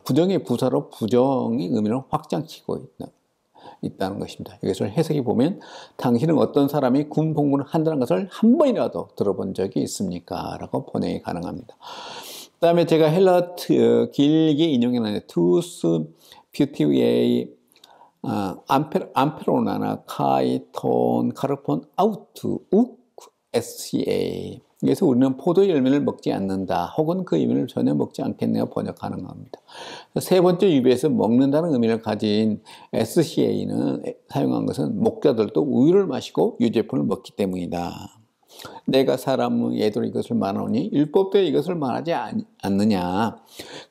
부정의 부사로 부정의 의미를 확장시키고 있다는 것입니다. 이것을 해석해 보면 당신은 어떤 사람이 군 복무를 한다는 것을 한 번이라도 들어본 적이 있습니까? 라고 번역이 가능합니다. 그 다음에 제가 헬라 길게 인용해놨는데 투스 뷰티웨이 암페로나나 카이톤 카르폰 아우트 욱 SCA. 그래서 우리는 포도 열매를 먹지 않는다. 혹은 그 열매를 전혀 먹지 않겠네요. 번역 가능합니다. 세 번째 유배에서 먹는다는 의미를 가진 SCA는 사용한 것은 목자들도 우유를 마시고 유제품을 먹기 때문이다. 내가 사람에게도 이것을 말하노니 율법대로 이것을 말하지 않느냐.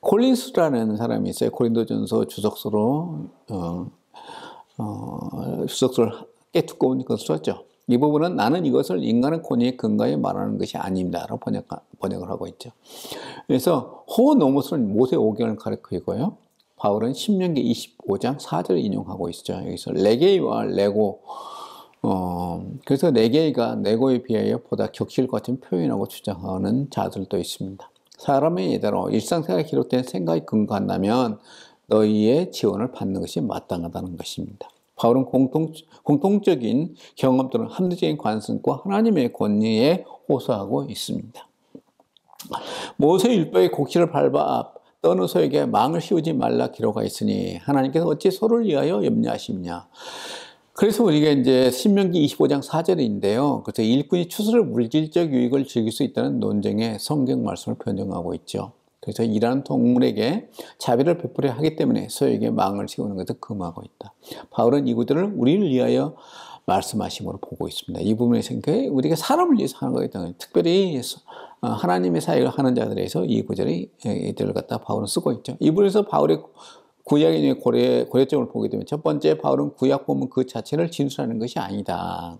콜린스라는 사람이 있어요. 고린도전서 주석서로 주석서를 꽤 두꺼운 것을 썼죠. 이 부분은 나는 이것을 인간의 권위에 근거해 말하는 것이 아닙니다. 라고 번역을 하고 있죠. 그래서 호노모스는 모세 오경을 가리키고요. 바울은 신명기 25장 4절을 인용하고 있죠. 여기서 레게이와 레고, 그래서 레게이가 레고에 비하여 보다 격실과 같은 표현하고 주장하는 자들도 있습니다. 사람의 예대로 일상생활에 기록된 생각이 근거한다면 너희의 지원을 받는 것이 마땅하다는 것입니다. 바울은 공통적인 경험 또는 합리적인 관습과 하나님의 권위에 호소하고 있습니다. 모세의 율법의 곡식을 밟아 떠는 소에게 망을 씌우지 말라 기록하여 있으니 하나님께서 어찌 소를 위하여 염려하시느냐. 그래서 우리가 이제 신명기 25장 4절인데요. 그래서 일꾼이 추수를 물질적 유익을 즐길 수 있다는 논쟁의 성경 말씀을 변증하고 있죠. 그래서 일하는 동물에게 자비를 베풀어야 하기 때문에 소에게 망을 씌우는 것을 금하고 있다. 바울은 이 구절을 우리를 위하여 말씀하심으로 보고 있습니다. 이 부분에서 우리가 사람을 위해서 하는 거기 때문에 특별히 하나님의 사역을 하는 자들에서 이 구절이 이들을 갖다 바울은 쓰고 있죠. 이 부분에서 바울의 구약의 고려점을 보게 되면 첫 번째, 바울은 구약 본문 그 자체를 진술하는 것이 아니다.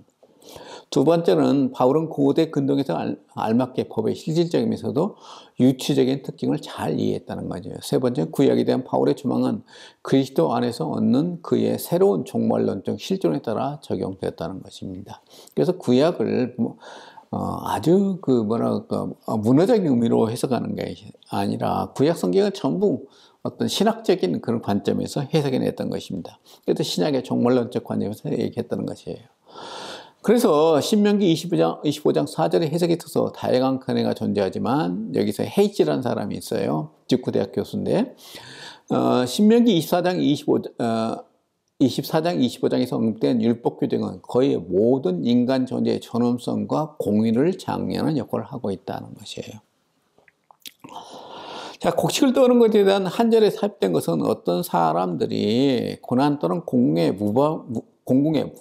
두 번째는 바울은 고대 근동에서 알맞게 법의 실질적이면서도 유치적인 특징을 잘 이해했다는 거죠. 세 번째, 구약에 대한 바울의 주망은 그리스도 안에서 얻는 그의 새로운 종말론적 실존에 따라 적용되었다는 것입니다. 그래서 구약을 아주 그 뭐랄까 문화적인 의미로 해석하는 게 아니라 구약 성경은 전부 어떤 신학적인 그런 관점에서 해석해냈던 것입니다. 그래서 신약의 종말론적 관점에서 얘기했다는 것이에요. 그래서 신명기 25장 4절의 해석에 있어서 다양한 견해가 존재하지만 여기서 헤이지라는 사람이 있어요. 직구대학 교수인데 신명기 24장 25장에서 언급된 율법 규정은 거의 모든 인간 존재의 존엄성과 공의를 장려하는 역할을 하고 있다는 것이에요. 자, 곡식을 떠는 것에 대한 한절에 삽입된 것은 어떤 사람들이 고난 또는 공공의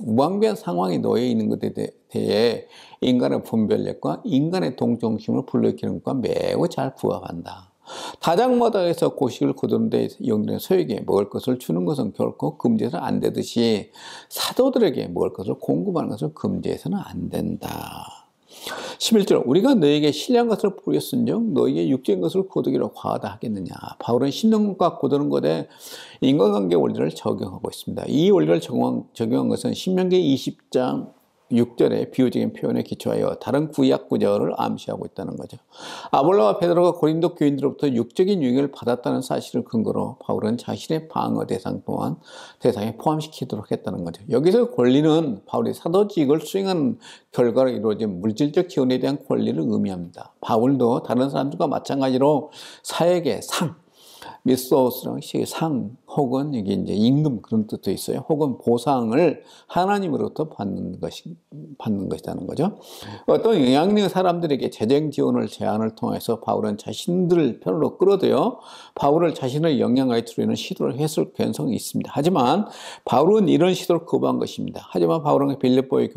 무방비한 상황에 놓여 있는 것에 대해 인간의 분별력과 인간의 동정심을 불러일으키는 것과 매우 잘 부합한다. 다장마당에서 곡식을 거두는 데 이용되는 소에게 먹을 것을 주는 것은 결코 금지해서는 안 되듯이 사도들에게 먹을 것을 공급하는 것을 금지해서는 안 된다. 11절 우리가 너에게 신령한 것을 보였은즉 너에게 육적인 것을 거두기로 과하다 하겠느냐. 바울은 신는 것과 거두는 것에 인간관계 원리를 적용하고 있습니다. 이 원리를 적용한 것은 신명기 20장 6절의 비유적인 표현에 기초하여 다른 구약 구절을 암시하고 있다는 거죠. 아볼로와 베드로가 고린도 교인들로부터 육적인 유익을 받았다는 사실을 근거로 바울은 자신의 방어 대상에 포함시키도록 했다는 거죠. 여기서 권리는 바울이 사도직을 수행하는 결과로 이루어진 물질적 지원에 대한 권리를 의미합니다. 바울도 다른 사람들과 마찬가지로 사역의 상, 미소스랑 상 혹은 이게 이제 임금 그런 뜻도 있어요. 혹은 보상을 하나님으로부터 받는 것이라는 거죠. 어떤 영향력 있는 사람들에게 재정 지원을 제안을 통해서 바울은 자신들 편으로 끌어들여 바울을 자신의 영향력에 들이는 시도를 했을 가능성이 있습니다. 하지만 바울은 이런 시도를 거부한 것입니다. 하지만 바울은 빌립보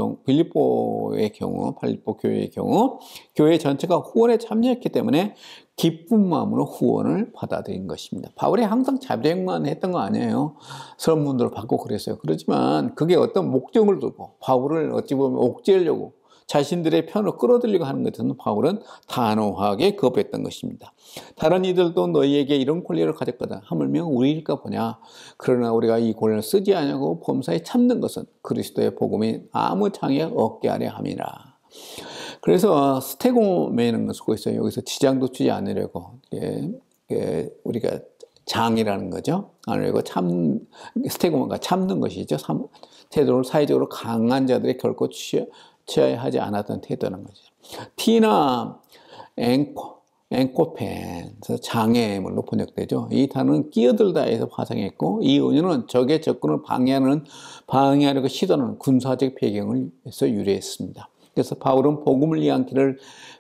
교회의 경우 교회 전체가 후원에 참여했기 때문에 기쁜 마음으로 후원을 받아들인 것입니다. 바울이 항상 자백만 했던 거 아니에요. 선문들을 받고 그랬어요. 그렇지만 그게 어떤 목적을 두고 바울을 어찌 보면 옥죄하려고 자신들의 편으로 끌어들이려고 하는 것은 바울은 단호하게 거부했던 것입니다. 다른 이들도 너희에게 이런 권리를 가졌거든. 하물며 우리일까 보냐. 그러나 우리가 이 권리를 쓰지 않냐고 범사에 참는 것은 그리스도의 복음이 아무 장애 없게 하려 함이라. 그래서 스테고메는 쓰고 있어요. 여기서 지장도 주지 않으려고 우리가 장이라는 거죠. 않으려고 스테고메가 참는 것이죠. 태도를 사회적으로 강한 자들이 결코 취하야 하지 않았던 태도라는 거죠. 티나 앵코펜, 장애물로 번역되죠. 이 단어는 끼어들다에서 화상했고 이 은유는 적의 접근을 방해하려고 시도하는 군사적 배경에서 유래했습니다. 그래서 바울은 복음을 위한 길을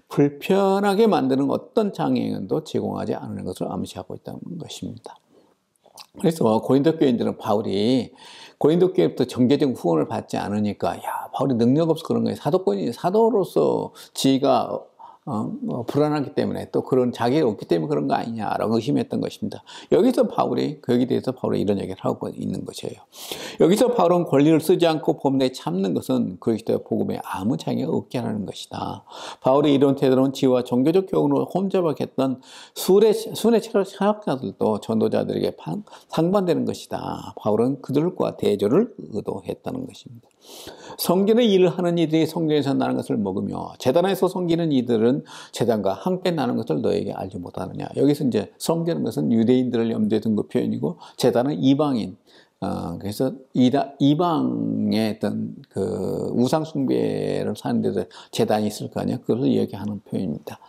불편하게 만드는 어떤 장애인도 제공하지 않는 것을 암시하고 있다는 것입니다. 그래서 고린도 교인들은 바울이 고린도 교회부터 정계적 후원을 받지 않으니까 바울이 능력 없어 그런 거예요. 사도로서 지위가 불안하기 때문에 또 그런 자격이 없기 때문에 그런 거 아니냐라고 의심했던 것입니다. 여기서 거기에 대해서 바울이 이런 얘기를 하고 있는 것이에요. 여기서 바울은 권리를 쓰지 않고 법내에 참는 것은 그리스도의 복음에 아무 장애가 없게 하는 것이다. 바울이 이런 태도는 지와 종교적 교훈으로 혼잡하겠던 순회 철학자들도 전도자들에게 상반되는 것이다. 바울은 그들과 대조를 의도했다는 것입니다. 성전의 일을 하는 이들이 성전에서 나는 것을 먹으며 제단에서 섬기는 이들은 제단과 함께 나는 것을 너에게 알지 못하느냐. 여기서 이제 성전은 것은 유대인들을 염두에 둔 그 표현이고 제단은 이방인. 그래서 이방의 어떤 그 우상 숭배를 사는 데도 제단이 있을 거 아니에요. 그것을 얘기하는 표현입니다.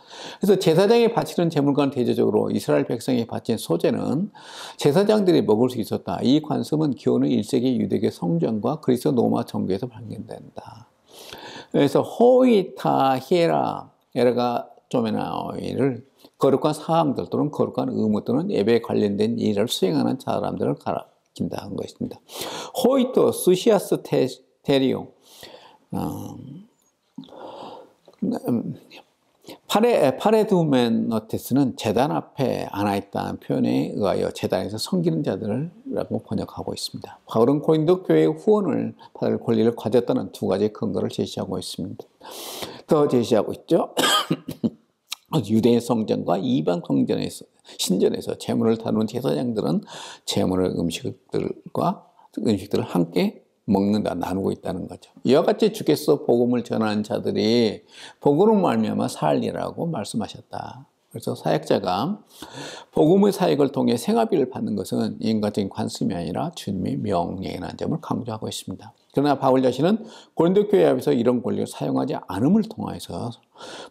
그래서 제사장이 바치는 제물과는 대조적으로 이스라엘 백성이 바친 소제는 제사장들이 먹을 수 있었다. 이 관습은 기원의 1세기 유대교 성전과 그리스도 로마 정교에서 발견된다. 그래서 호이타 히에라가 쪼메나이를 거룩한 사항들 또는 거룩한 의무 또는 예배에 관련된 일을 수행하는 사람들을 가리킨다는 것입니다. 호이토 수시아스 테리오 파레두메노테스는 제단 앞에 앉아있다는 표현에 의하여 제단에서 섬기는 자들이라고 번역하고 있습니다. 바울은 고린도 교회의 후원을 받을 권리를 가졌다는 두 가지 근거를 제시하고 있습니다. 더 제시하고 있죠. 유대 성전과 이방 신전에서 제물을 다루는 제사장들은 제물의 음식들을 함께 먹는다, 나누고 있다는 거죠. 이와 같이 주께서 복음을 전하는 자들이 복음으로 말미암아 살리라고 말씀하셨다. 그래서 사역자가 복음의 사역을 통해 생활비를 받는 것은 인간적인 관습이 아니라 주님의 명령이라는 점을 강조하고 있습니다. 그러나 바울 자신은 고린도 교회 앞에서 이런 권리를 사용하지 않음을 통해서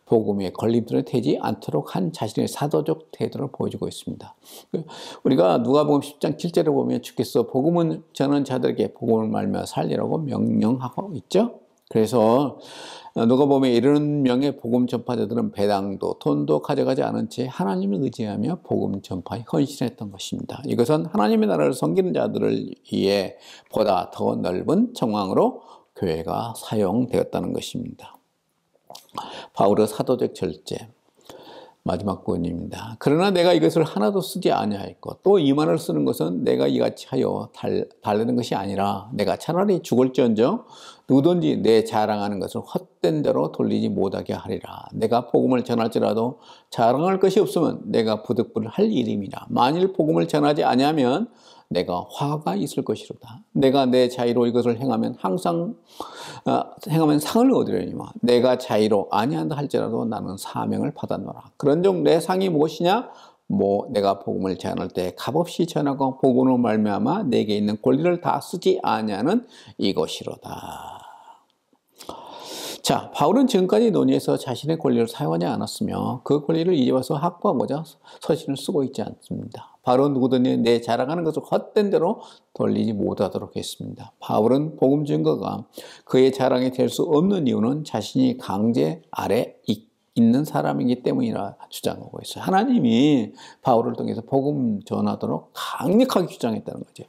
복음의 걸림돌이 되지 않도록 한 자신의 사도적 태도를 보여주고 있습니다. 우리가 누가복음 10장 7절에 보면 주께서 복음을 전하는 자들에게 복음을 말미암아 살리라고 명령하고 있죠. 그래서 누가복음에 이르는 명의 복음 전파자들은 배당도 돈도 가져가지 않은 채 하나님을 의지하며 복음 전파에 헌신했던 것입니다. 이것은 하나님의 나라를 섬기는 자들을 위해 보다 더 넓은 정황으로 교회가 사용되었다는 것입니다. 바울의 사도적 절제, 마지막 부분입니다. 그러나 내가 이것을 하나도 쓰지 아니하였고 또 이 말을 쓰는 것은 내가 이같이 하여 달라는 것이 아니라 내가 차라리 죽을지언정 누구든지 내 자랑하는 것을 헛된 대로 돌리지 못하게 하리라. 내가 복음을 전할지라도 자랑할 것이 없으면 내가 부득불할 일임이라. 만일 복음을 전하지 아니하면 내가 화가 있을 것이로다. 내가 내 자의로 이것을 행하면 상을 얻으려니와 내가 자의로 아니한다 할지라도 나는 사명을 받았노라. 그런즉 내 상이 무엇이냐? 내가 복음을 전할 때 값없이 전하고 복음으로 말미암아 내게 있는 권리를 다 쓰지 아니하는 이것이로다. 자, 바울은 지금까지 논의에서 자신의 권리를 사용하지 않았으며 그 권리를 이제 와서 확보하고자 서신을 쓰고 있지 않습니다. 바울은 누구든지 내 자랑하는 것을 헛된 대로 돌리지 못하도록 했습니다. 바울은 복음 증거가 그의 자랑이 될 수 없는 이유는 자신이 강제 아래 있는 사람이기 때문이라 주장하고 있어요. 하나님이 바울을 통해서 복음 전하도록 강력하게 주장했다는 거죠.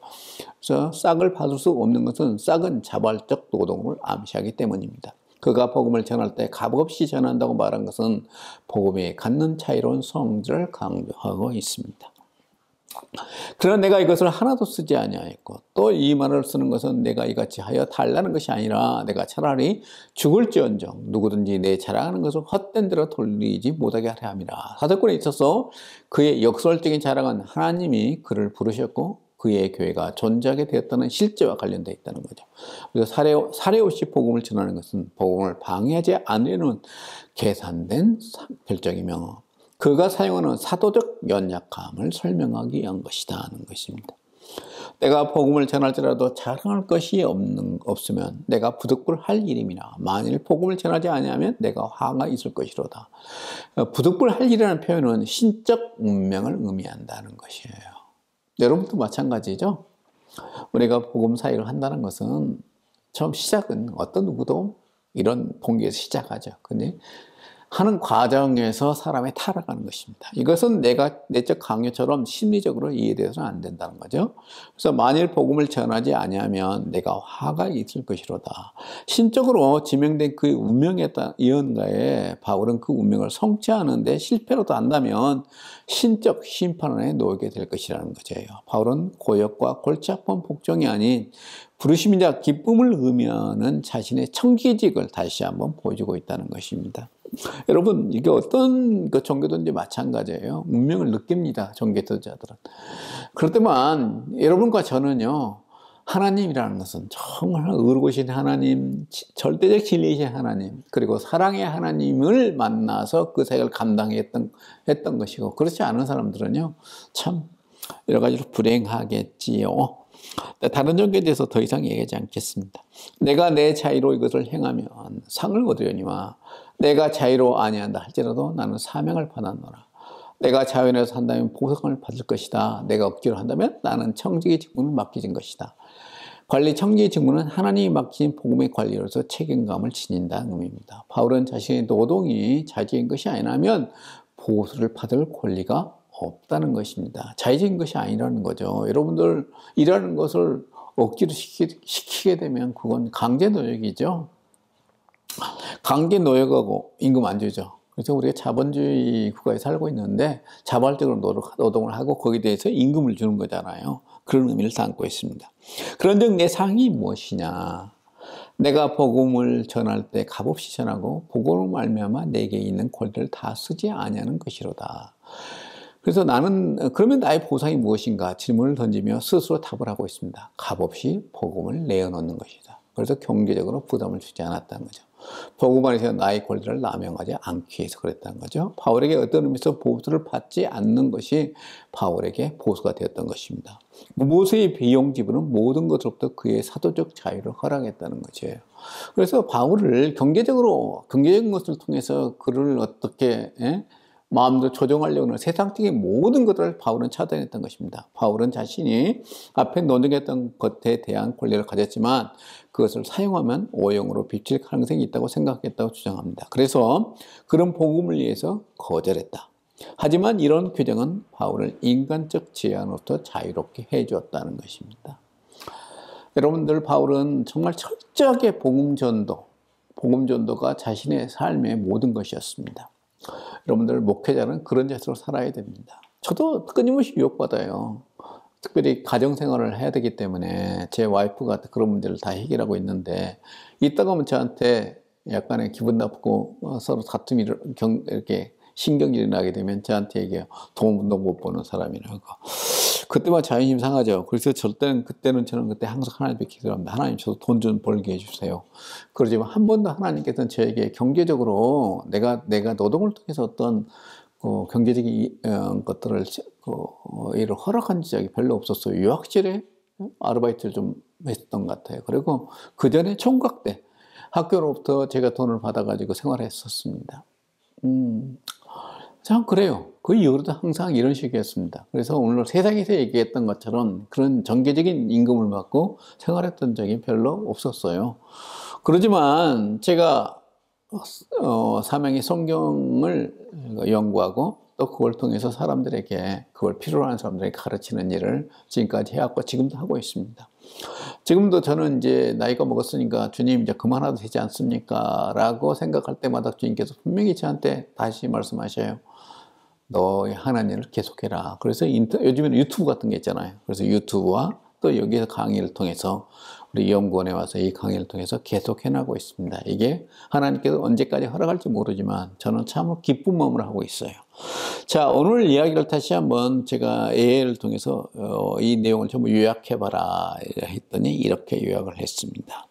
그래서 싹을 받을 수 없는 것은 싹은 자발적 노동을 암시하기 때문입니다. 그가 복음을 전할 때 값없이 전한다고 말한 것은 복음에 갖는 차이로운 성질을 강조하고 있습니다. 그러나 내가 이것을 하나도 쓰지 아니하였고 또 이 말을 쓰는 것은 내가 이같이 하여 달라는 것이 아니라 내가 차라리 죽을지언정 누구든지 내 자랑하는 것을 헛된 대로 돌리지 못하게 하려 함이라. 사도권에 있어서 그의 역설적인 자랑은 하나님이 그를 부르셨고 그의 교회가 존재하게 되었다는 실제와 관련되어 있다는 거죠. 그래서 사례 없이 복음을 전하는 것은 복음을 방해하지 않으려는 계산된 결정이며 그가 사용하는 사도적 연약함을 설명하기 위한 것이다 하는 것입니다. 내가 복음을 전할지라도 자랑할 것이 없으면 내가 부득불할 일임이나 만일 복음을 전하지 아니하면 내가 화가 있을 것이로다. 부득불할 일이라는 표현은 신적 운명을 의미한다는 것이에요. 여러분도 마찬가지죠. 우리가 복음 사역을 한다는 것은 처음 시작은 어떤 누구도 이런 동기에서 시작하죠. 근데 하는 과정에서 사람이 타락하는 것입니다. 이것은 내적 강요처럼 심리적으로 이해되어서는 안 된다는 거죠. 그래서 만일 복음을 전하지 아니하면 내가 화가 있을 것이로다. 신적으로 지명된 그 운명에 따른 예언가에 바울은 그 운명을 성취하는데 실패로도 한다면 신적 심판 안에 놓이게 될 것이라는 거죠. 바울은 고역과 골치 아픈 복종이 아닌 부르심이자 기쁨을 의미하는 자신의 청기직을 다시 한번 보여주고 있다는 것입니다. 여러분, 이게 어떤 종교든지 마찬가지예요. 운명을 느낍니다, 종교자들은. 그렇지만 여러분과 저는요, 하나님이라는 것은 정말 의로우신 하나님, 절대적 진리이신 하나님, 그리고 사랑의 하나님을 만나서 그 사역을 감당했던 것이고, 그렇지 않은 사람들은요, 참 여러 가지로 불행하겠지요. 다른 종교에 대해서 더 이상 얘기하지 않겠습니다. 내가 내 자의로 이것을 행하면 상을 얻으려니와 내가 자의로 아니한다 할지라도 나는 사명을 받았노라. 내가 자연에서 한다면 보상을 받을 것이다. 내가 억지로 한다면 나는 청지기 직분을 맡기진 것이다. 청지기 직분은 하나님이 맡긴 복음의 관리로서 책임감을 지닌다는 의미입니다. 바울은 자신의 노동이 자기인 것이 아니라면 보수를 받을 권리가 없다는 것입니다. 자의적인 것이 아니라는 거죠. 여러분들 일하는 것을 억지로 시키게 되면 그건 강제노역이죠. 강제노역하고 임금 안 주죠. 그래서 우리가 자본주의 국가에 살고 있는데 자발적으로 노동을 하고 거기에 대해서 임금을 주는 거잖아요. 그런 의미를 담고 있습니다. 그런즉 내 상이 무엇이냐? 내가 복음을 전할 때 값없이 전하고 복음으로 말미암아 내게 있는 권리를 다 쓰지 아니하는 것이로다. 그래서 그러면 나의 보상이 무엇인가 질문을 던지며 스스로 답을 하고 있습니다. 값없이 복음을 내어놓는 것이다. 그래서 경제적으로 부담을 주지 않았다는 거죠. 복음 안에서 나의 권리를 남용하지 않기 위해서 그랬다는 거죠. 바울에게 어떤 의미에서 보수를 받지 않는 것이 바울에게 보수가 되었던 것입니다. 모세의 비용 지불은 모든 것으로부터 그의 사도적 자유를 허락했다는 것이에요. 그래서 바울을 경제적인 것을 통해서 그를 어떻게 마음도 조정하려고 하는 세상적인 모든 것들을 바울은 차단했던 것입니다. 바울은 자신이 앞에 논증했던 것에 대한 권리를 가졌지만 그것을 사용하면 오용으로 비칠 가능성이 있다고 생각했다고 주장합니다. 그래서 그런 복음을 위해서 거절했다. 하지만 이런 규정은 바울을 인간적 제한으로부터 자유롭게 해주었다는 것입니다. 여러분들, 바울은 정말 철저하게 복음전도가 자신의 삶의 모든 것이었습니다. 여러분들, 목회자는 그런 자세로 살아야 됩니다. 저도 끊임없이 유혹받아요. 특별히 가정생활을 해야 되기 때문에 제 와이프가 그런 문제를 다 해결하고 있는데, 이따가 하면 저한테 약간의 기분 나쁘고 서로 다툼이 이렇게 신경질이 나게 되면 저한테 얘기해요. 돈도 못 버는 사람이라고. 그때만 자존심 상하죠. 그래서 그때는 저는 항상 하나님께 기도합니다. 하나님, 저도 돈 좀 벌게 해주세요. 그러지만 한 번도 하나님께서는 저에게 경제적으로 내가 노동을 통해서 어떤 경제적인 것들을 일을 허락한 적이 별로 없었어요. 유학실에 아르바이트를 좀 했던 것 같아요. 그리고 그 전에 총각 때 학교로부터 제가 돈을 받아가지고 생활했었습니다. 참 그래요. 그 이후로도 항상 이런 식이었습니다. 그래서 오늘 세상에서 얘기했던 것처럼 그런 정기적인 임금을 받고 생활했던 적이 별로 없었어요. 그러지만 제가 사명의 성경을 연구하고 또 그걸 통해서 사람들에게, 그걸 필요로 하는 사람들에게 가르치는 일을 지금까지 해왔고 지금도 하고 있습니다. 지금도 저는 이제 나이가 먹었으니까 주님 이제 그만해도 되지 않습니까? 라고 생각할 때마다 주님께서 분명히 저한테 다시 말씀하셔요. 너의 하나님 일을 계속해라. 그래서 요즘에는 유튜브 같은 게 있잖아요. 그래서 유튜브와 또 여기서 강의를 통해서 우리 연구원에 와서 이 강의를 통해서 계속 해나가고 있습니다. 이게 하나님께서 언제까지 허락할지 모르지만 저는 참 기쁜 마음으로 하고 있어요. 자, 오늘 이야기를 다시 한번 제가 AI를 통해서 이 내용을 전부 요약해봐라 했더니 이렇게 요약을 했습니다.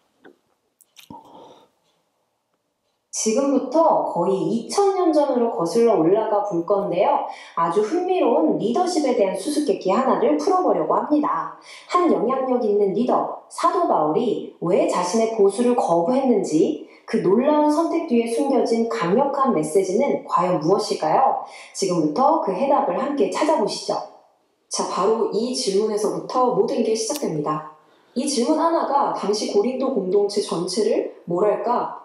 지금부터 거의 2000년 전으로 거슬러 올라가 볼 건데요. 아주 흥미로운 리더십에 대한 수수께끼 하나를 풀어보려고 합니다. 한 영향력 있는 리더, 사도 바울이 왜 자신의 보수를 거부했는지, 그 놀라운 선택 뒤에 숨겨진 강력한 메시지는 과연 무엇일까요? 지금부터 그 해답을 함께 찾아보시죠. 자, 바로 이 질문에서부터 모든 게 시작됩니다. 이 질문 하나가 당시 고린도 공동체 전체를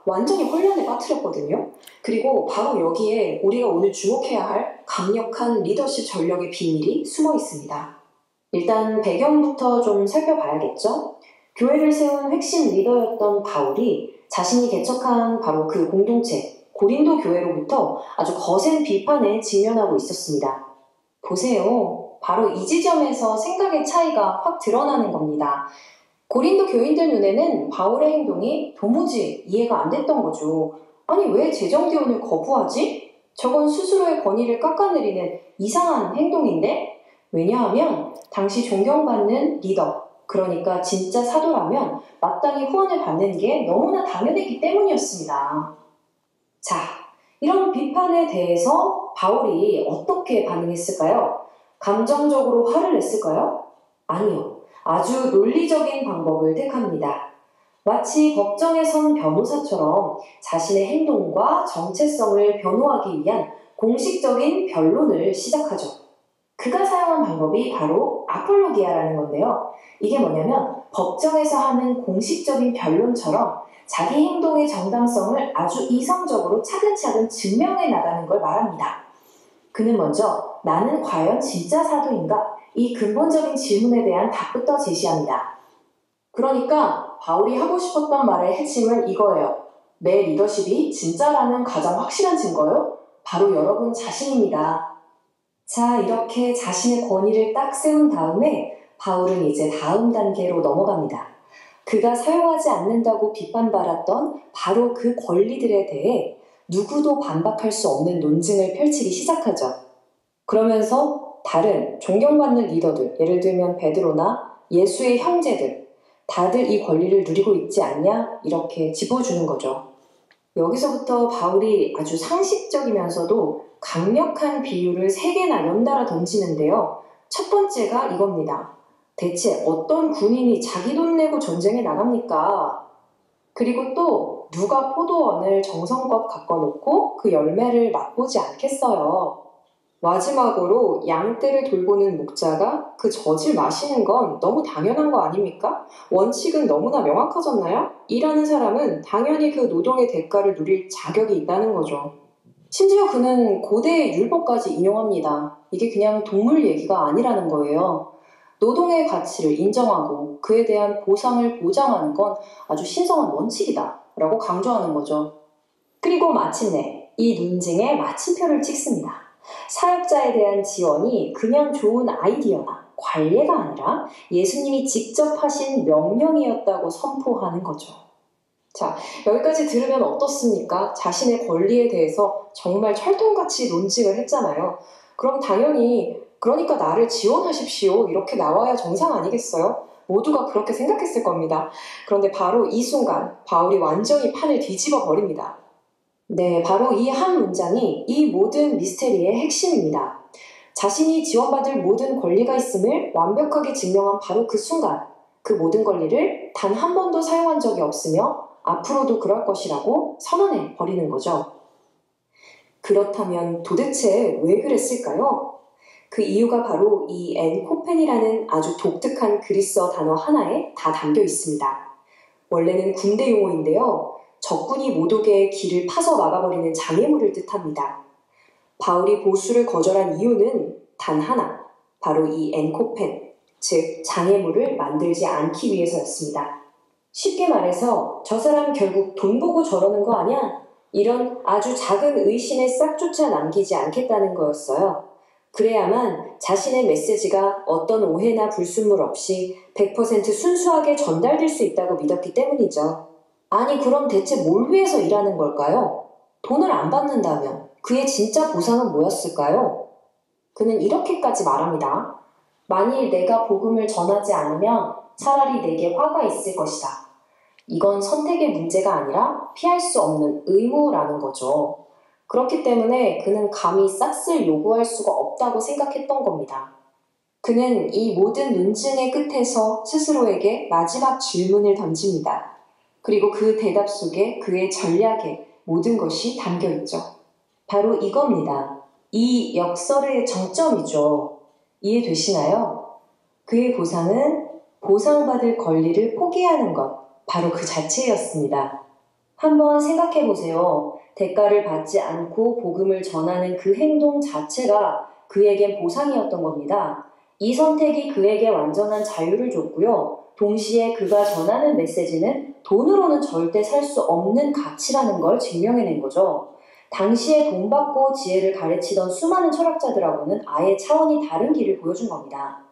완전히 혼란에 빠뜨렸거든요. 그리고 바로 여기에 우리가 오늘 주목해야 할 강력한 리더십 전력의 비밀이 숨어 있습니다. 일단 배경부터 좀 살펴봐야겠죠? 교회를 세운 핵심 리더였던 바울이 자신이 개척한 바로 그 공동체, 고린도 교회로부터 아주 거센 비판에 직면하고 있었습니다. 보세요. 바로 이 지점에서 생각의 차이가 확 드러나는 겁니다. 고린도 교인들 눈에는 바울의 행동이 도무지 이해가 안 됐던 거죠. 아니, 왜 재정기원을 거부하지? 저건 스스로의 권위를 깎아내리는 이상한 행동인데? 왜냐하면 당시 존경받는 리더, 그러니까 진짜 사도라면 마땅히 후원을 받는 게 너무나 당연했기 때문이었습니다. 자, 이런 비판에 대해서 바울이 어떻게 반응했을까요? 감정적으로 화를 냈을까요? 아니요. 아주 논리적인 방법을 택합니다. 마치 법정에 선 변호사처럼 자신의 행동과 정체성을 변호하기 위한 공식적인 변론을 시작하죠. 그가 사용한 방법이 바로 아폴로기아라는 건데요. 이게 뭐냐면 법정에서 하는 공식적인 변론처럼 자기 행동의 정당성을 아주 이성적으로 차근차근 증명해 나가는 걸 말합니다. 그는 먼저 나는 과연 진짜 사도인가? 이 근본적인 질문에 대한 답부터 제시합니다. 그러니까 바울이 하고 싶었던 말의 핵심은 이거예요. 내 리더십이 진짜라는 가장 확실한 증거요? 바로 여러분 자신입니다. 자, 이렇게 자신의 권위를 딱 세운 다음에 바울은 이제 다음 단계로 넘어갑니다. 그가 사용하지 않는다고 비판받았던 바로 그 권리들에 대해 누구도 반박할 수 없는 논증을 펼치기 시작하죠. 그러면서 다른 존경받는 리더들, 예를 들면 베드로나 예수의 형제들, 다들 이 권리를 누리고 있지 않냐? 이렇게 짚어주는 거죠. 여기서부터 바울이 아주 상식적이면서도 강력한 비유를 3개나 연달아 던지는데요. 첫 번째가 이겁니다. 대체 어떤 군인이 자기 돈 내고 전쟁에 나갑니까? 그리고 또 누가 포도원을 정성껏 가꿔놓고 그 열매를 맛보지 않겠어요. 마지막으로 양떼를 돌보는 목자가 그 젖을 마시는 건 너무 당연한 거 아닙니까? 원칙은 너무나 명확하잖아요? 일하는 사람은 당연히 그 노동의 대가를 누릴 자격이 있다는 거죠. 심지어 그는 고대의 율법까지 인용합니다. 이게 그냥 동물 얘기가 아니라는 거예요. 노동의 가치를 인정하고 그에 대한 보상을 보장하는 건 아주 신성한 원칙이다 라고 강조하는 거죠. 그리고 마침내 이 논증에 마침표를 찍습니다. 사역자에 대한 지원이 그냥 좋은 아이디어나 관례가 아니라 예수님이 직접 하신 명령이었다고 선포하는 거죠. 자, 여기까지 들으면 어떻습니까? 자신의 권리에 대해서 정말 철통같이 논증을 했잖아요. 그럼 당연히 그러니까 나를 지원하십시오. 이렇게 나와야 정상 아니겠어요? 모두가 그렇게 생각했을 겁니다. 그런데 바로 이 순간 바울이 완전히 판을 뒤집어 버립니다. 네, 바로 이 한 문장이 이 모든 미스테리의 핵심입니다. 자신이 지원받을 모든 권리가 있음을 완벽하게 증명한 바로 그 순간, 그 모든 권리를 단 한 번도 사용한 적이 없으며 앞으로도 그럴 것이라고 선언해 버리는 거죠. 그렇다면 도대체 왜 그랬을까요? 그 이유가 바로 이 엔코펜이라는 아주 독특한 그리스어 단어 하나에 다 담겨 있습니다. 원래는 군대 용어인데요. 적군이 못 오게 길을 파서 막아버리는 장애물을 뜻합니다. 바울이 보수를 거절한 이유는 단 하나, 바로 이 엔코펜, 즉 장애물을 만들지 않기 위해서였습니다. 쉽게 말해서 저 사람 결국 돈 보고 저러는 거 아냐? 이런 아주 작은 의심의 싹조차 남기지 않겠다는 거였어요. 그래야만 자신의 메시지가 어떤 오해나 불순물 없이 100% 순수하게 전달될 수 있다고 믿었기 때문이죠. 아니 그럼 대체 뭘 위해서 일하는 걸까요? 돈을 안 받는다면 그의 진짜 보상은 뭐였을까요? 그는 이렇게까지 말합니다. 만일 내가 복음을 전하지 않으면 차라리 내게 화가 있을 것이다. 이건 선택의 문제가 아니라 피할 수 없는 의무라는 거죠. 그렇기 때문에 그는 감히 싹쓸 요구할 수가 없다고 생각했던 겁니다. 그는 이 모든 논증의 끝에서 스스로에게 마지막 질문을 던집니다. 그리고 그 대답 속에 그의 전략에 모든 것이 담겨 있죠. 바로 이겁니다. 이 역설의 정점이죠. 이해되시나요? 그의 보상은 보상받을 권리를 포기하는 것, 바로 그 자체였습니다. 한번 생각해 보세요. 대가를 받지 않고 복음을 전하는 그 행동 자체가 그에겐 보상이었던 겁니다. 이 선택이 그에게 완전한 자유를 줬고요. 동시에 그가 전하는 메시지는 돈으로는 절대 살 수 없는 가치라는 걸 증명해낸 거죠. 당시에 돈 받고 지혜를 가르치던 수많은 철학자들하고는 아예 차원이 다른 길을 보여준 겁니다.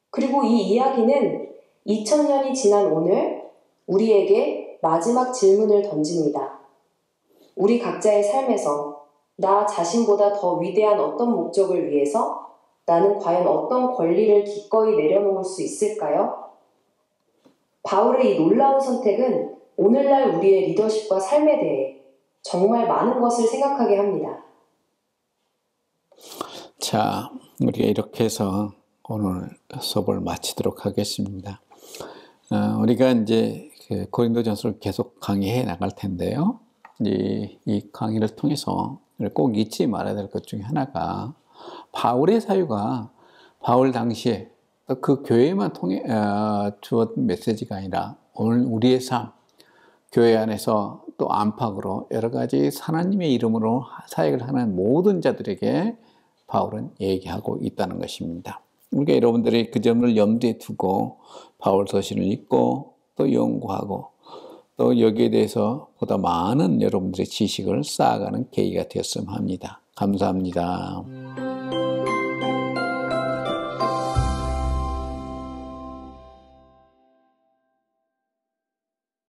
그리고 이 이야기는 2000년이 지난 오늘 우리에게 마지막 질문을 던집니다. 우리 각자의 삶에서 나 자신보다 더 위대한 어떤 목적을 위해서 나는 과연 어떤 권리를 기꺼이 내려놓을 수 있을까요? 바울의 이 놀라운 선택은 오늘날 우리의 리더십과 삶에 대해 정말 많은 것을 생각하게 합니다. 자, 우리가 이렇게 해서 오늘 수업을 마치도록 하겠습니다. 우리가 이제 고린도전서를 계속 강의해 나갈 텐데요. 이 강의를 통해서 꼭 잊지 말아야 될 것 중에 하나가 바울의 사유가 바울 당시에 그 교회만 통해 주었던 메시지가 아니라 오늘 우리의 삶, 교회 안에서 또 안팎으로 여러 가지 하나님의 이름으로 사역을 하는 모든 자들에게 바울은 얘기하고 있다는 것입니다. 그러니까 여러분들이 그 점을 염두에 두고 바울 서신을 읽고 또 연구하고 또 여기에 대해서 보다 많은 여러분들의 지식을 쌓아가는 계기가 되었으면 합니다. 감사합니다.